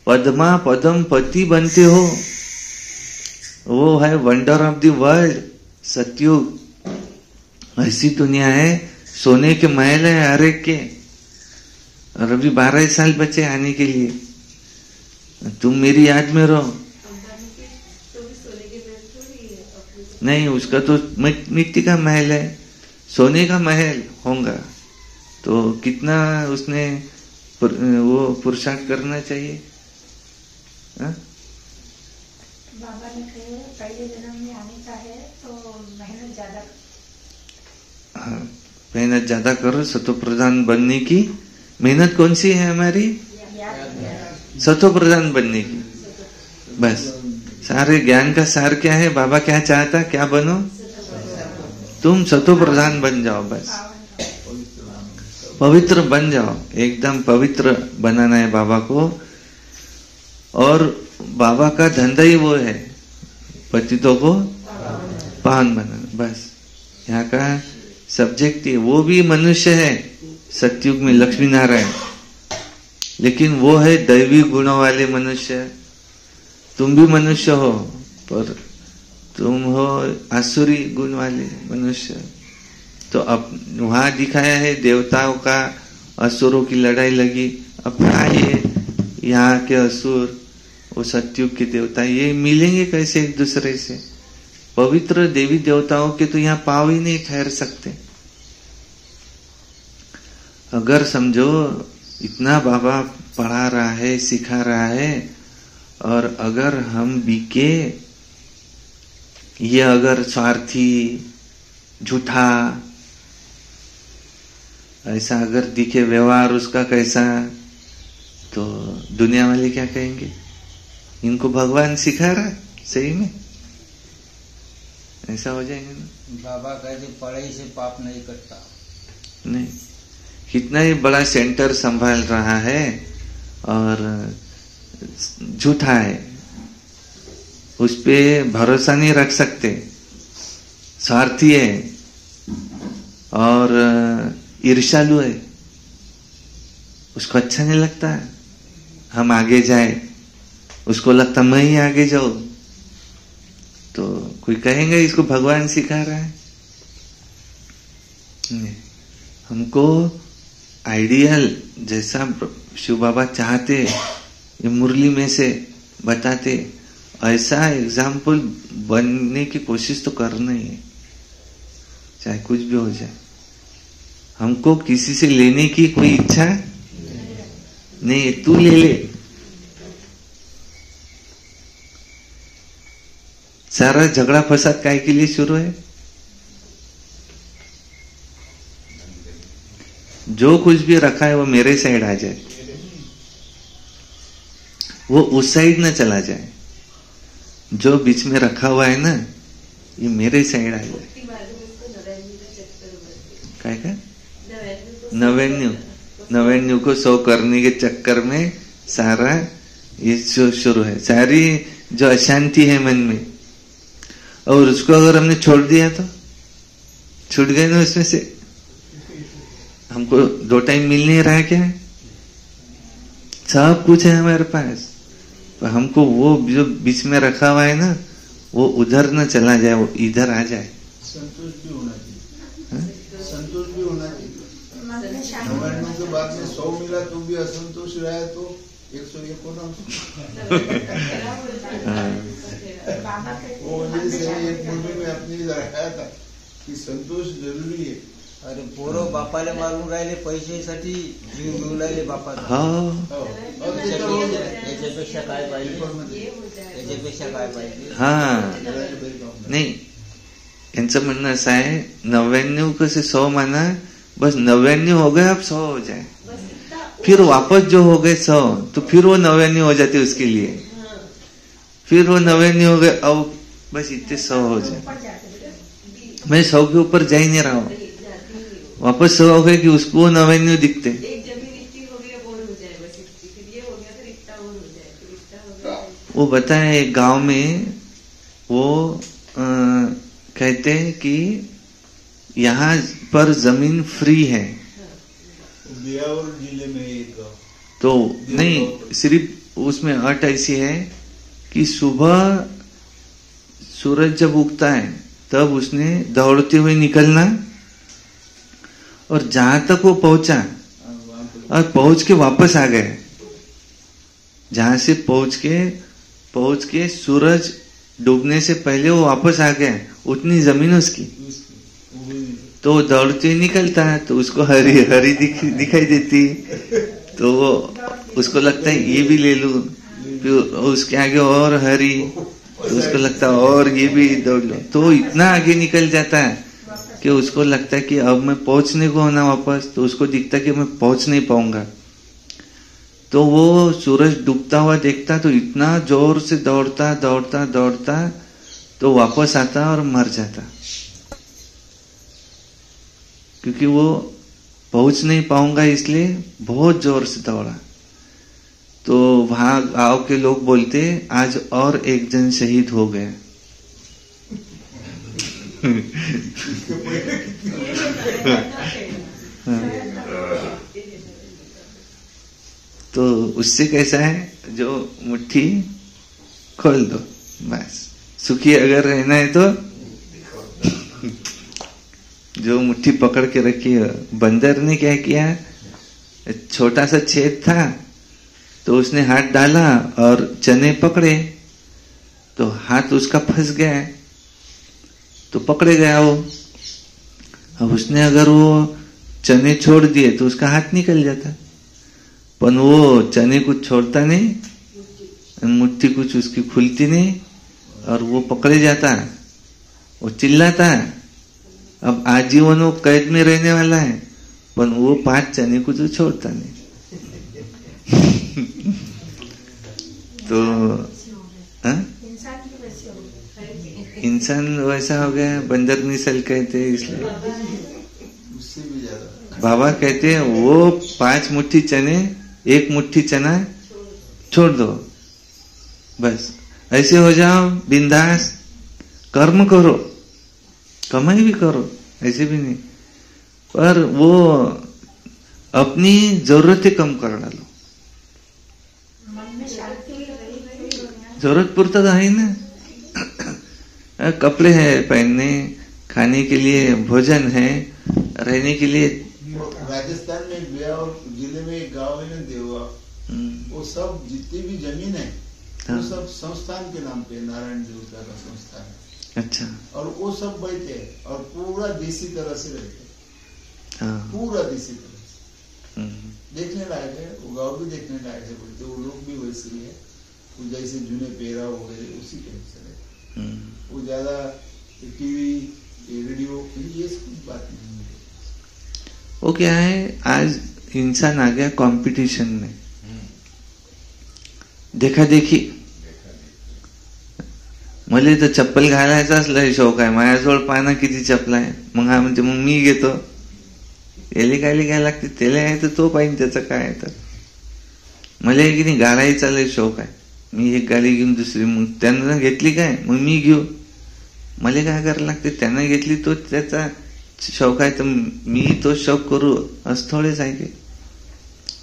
पद्मा पदम पति बनते हो, वो है वंडर ऑफ द वर्ल्ड, सतयुग। ऐसी दुनिया है, सोने के महल है हर एक के, और अभी 12 साल बचे आने के लिए। तुम मेरी याद में रहो। नहीं, उसका तो मिट्टी का महल है, सोने का महल होगा तो कितना उसने वो पुरुषार्थ करना चाहिए। हा? बाबा ने कहे पहले जन्म में आने का है तो मेहनत ज्यादा। हाँ, मेहनत ज्यादा करो। सतो प्रधान बनने की मेहनत कौन सी है हमारी? सतो प्रधान बनने की। बस सारे ज्ञान का सार क्या है? बाबा क्या चाहता, क्या बनो? तुम सतो प्रधान बन जाओ, बस पवित्र बन जाओ। एकदम पवित्र बनाना है बाबा को। और बाबा का धंधा ही वो है, पतितों को पावन बनाना। बस यहाँ का सब्जेक्ट ही, वो भी मनुष्य है सतयुग में, लक्ष्मी नारायण, लेकिन वो है दैवी गुणों वाले मनुष्य। तुम भी मनुष्य हो, पर तुम हो आसुरी गुण वाले मनुष्य। तो अब वहां दिखाया है देवताओं का असुरों की लड़ाई लगी। अब क्या ये यहाँ के असुर, वो सतयुग के देवता, ये मिलेंगे कैसे एक दूसरे से? पवित्र देवी देवताओं के तो यहाँ पाव ही नहीं ठहर सकते। अगर समझो इतना बाबा पढ़ा रहा है, सिखा रहा है, और अगर हम बीके, ये अगर स्वार्थी, झूठा, ऐसा अगर दिखे व्यवहार उसका कैसा, तो दुनिया वाले क्या कहेंगे? इनको भगवान सिखा रहा है सही में, ऐसा हो जाएंगे ना। बाबा कहते पढ़ाई से पाप नहीं कटता। नहीं, कितना ही बड़ा सेंटर संभाल रहा है और झूठा है, उस पे भरोसा नहीं रख सकते, स्वार्थी है और ईर्ष्यालु है, उसको अच्छा नहीं लगता हम आगे जाए, उसको लगता मैं ही आगे जाऊं। तो कोई कहेंगे इसको भगवान सिखा रहा है? नहीं, हमको आइडियल जैसा शिव बाबा चाहते, ये मुरली में से बताते, ऐसा एग्जाम्पल बनने की कोशिश तो करना ही है, चाहे कुछ भी हो जाए। हमको किसी से लेने की कोई इच्छा नहीं, तू ले ले। सारा झगड़ा फसाद काय के लिए शुरू है? जो कुछ भी रखा है वो मेरे साइड आ जाए, वो उस साइड ना चला जाए। जो बीच में रखा हुआ है ना, ये मेरे साइड आ जाए। क्या क्या 99 को 100 करने के चक्कर में सारा ये शुरू है, सारी जो अशांति है मन में। और उसको अगर हमने छोड़ दिया तो छूट गए ना उसमें से। हमको 2 टाइम मिल नहीं रहा है क्या? सब कुछ है हमारे पास, तो हमको वो जो बीच में रखा हुआ है ना, वो उधर न चला जाए, वो इधर आ जाए। संतोष भी होना चाहिए, संतोष भी होना चाहिए। 99 के बाद में 100 मिला तो भी असंतोष रहा तो 101 होना। वो जैसे एक मूवी में अपनी रखाया था कि संतोष जरूरी है। अरे पोरं बापाला मारून राहिले पैशासाठी, जीव घेऊन राहिले बापाला. याच्यापेक्षा काय पाहिजे, याच्यापेक्षा काय पाहिजे. हाँ नहीं, यांचं म्हणणं असं आहे 99 को से 100 माना, बस 99 हो गए अब 100 हो जाए, फिर वापस जो हो गए 100 तो फिर वो 99 हो जाते उसके लिए, फिर वो 99 हो गए, अब बस इतने 100 हो जाए. मैं 100 के ऊपर जा ही नहीं रहा हूँ, वापस 100 हो गए कि उसको 99 दिखते. वो बताए एक गांव में वो कहते हैं कि यहाँ पर जमीन फ्री है. बियावर जिले में एक तो नहीं, सिर्फ उसमें अट ऐसी है कि सुबह सूरज जब उगता है तब उसने दौड़ते हुए निकलना, और जहां तक वो पहुंचा और पहुंच के वापस आ गए, जहां से पहुंच के सूरज डूबने से पहले वो वापस आ गए, उतनी जमीन उसकी. तो दौड़ते ही निकलता है तो उसको हरी हरी दिखाई देती, तो वो उसको लगता है ये भी ले लूं, फिर उसके आगे और हरी, तो उसको लगता है और ये भी दौड़ लो, तो इतना आगे निकल जाता है कि उसको लगता है कि अब मैं पहुंचने को होना वापस, तो उसको दिखता है कि मैं पहुंच नहीं पाऊंगा. तो वो सूरज डूबता हुआ देखता तो इतना जोर से दौड़ता दौड़ता दौड़ता तो वापस आता और मर जाता, क्योंकि वो पहुंच नहीं पाऊंगा इसलिए बहुत जोर से दौड़ा. तो वहां गांव के लोग बोलते आज और एक जन शहीद हो गया. तो उससे कैसा है, जो मुट्ठी खोल दो बस, सुखी अगर रहना है तो जो मुट्ठी पकड़ के रखी है. बंदर ने क्या किया, छोटा सा छेद था तो उसने हाथ डाला और चने पकड़े, तो हाथ उसका फंस गया, तो पकड़े गया वो. अब उसने अगर वो चने छोड़ दिए तो उसका हाथ निकल जाता, पर वो चने कुछ छोड़ता नहीं, मुट्ठी कुछ उसकी खुलती नहीं, और वो पकड़े जाता, वो चिल्लाता. अब आजीवन वो कैद में रहने वाला है, पर वो 5 चने को तो छोड़ता नहीं. तो इंसान वैसा हो गया, बंदर मिसल कहते हैं, इसलिए उससे भी ज्यादा बाबा कहते हैं वो 5 मुट्ठी चने, 1 मुट्ठी चना छोड़ दो, बस ऐसे हो जाओ बिंदास. कर्म करो, कमाई भी करो, ऐसे भी नहीं, पर वो अपनी जरूरतें कम कर डालो. जरूरत पुरता तो है ना, कपड़े हैं पहनने, खाने के लिए भोजन है, रहने के लिए. राजस्थान में बियावर जिले में एक गांव है ना देवा, वो सब जितनी भी जमीन है वो सब संस्थान के नाम पे, नारायण देवता का संस्थान है. अच्छा. और वो सब बैठे और पूरा देसी तरह से रहते, पूरा देसी तरह से. देखने लायक है वो गांव भी, देखने लायक है. बोलते वो लोग भी वैसे ही है, वो जैसे जूने पेरा वगैरह उसी के हिस्से रहते. वो ज्यादा टीवी रेडियो ये सब बात नहीं है. वो क्या है, आज इंसान आ गया कंपटीशन में, देखा देखी. मला तर चप्पल घालायचाच लय शौक आहे, माझ्याजवळ पाना किती चप्पल आहे, मग हा म्हणते मग मी घेतो. याले गाली घ्यायला लागते, त्याला आहे तर तो पाहिजे, त्याचं काय आहे. तर मला की नाही गालायचा लय शौक आहे, मी एक गाली घेऊन दुसरी, मग त्यानं घेतली काय मग मी घेऊ. मला काय करायला लागते, त्यानं घेतली तो त्याचा शौक आहे तर मी तो शौक करू असं थोडेच आहे की.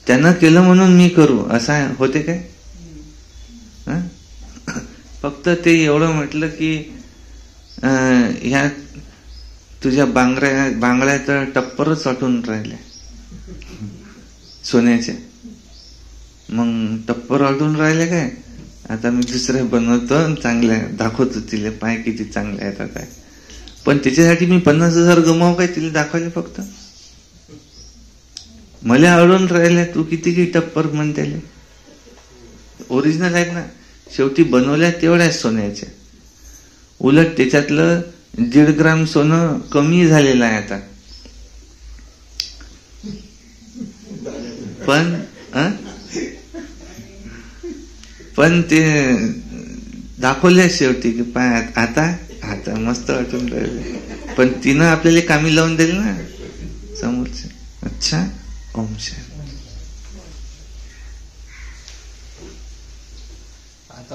त्यानं केलं म्हणून मी करू असं होते काय. फक्त ते एवढं म्हटलं की ह्या तुझ्या बांगड्या तर टप्परच वाटून राहिल्या सोन्याच्या, मग टप्पर वाटून राहिले काय, आता मी दुसरे बनवतो चांगल्या दाखवतो तिला, पाय किती चांगले आहेत काय. पण त्याच्यासाठी मी 50,000 गमाव काय तिला दाखवले. फक्त मला आवडून राहिल्या, तू किती टप्पर म्हणते, ओरिजिनल आहेत ना. शेवटी बनवल्या तेवढ्याच सोन्याच्या, उलट त्याच्यातलं 1.5 ग्राम सोनं कमी झालेलं आहे आता. पण ते दाखवल्या शेवटी की पाय आता मस्त वाटून राहिले. पण तिनं आपल्याला कामी लावून दिली ना समोरचे. अच्छा, ओम शांती. आता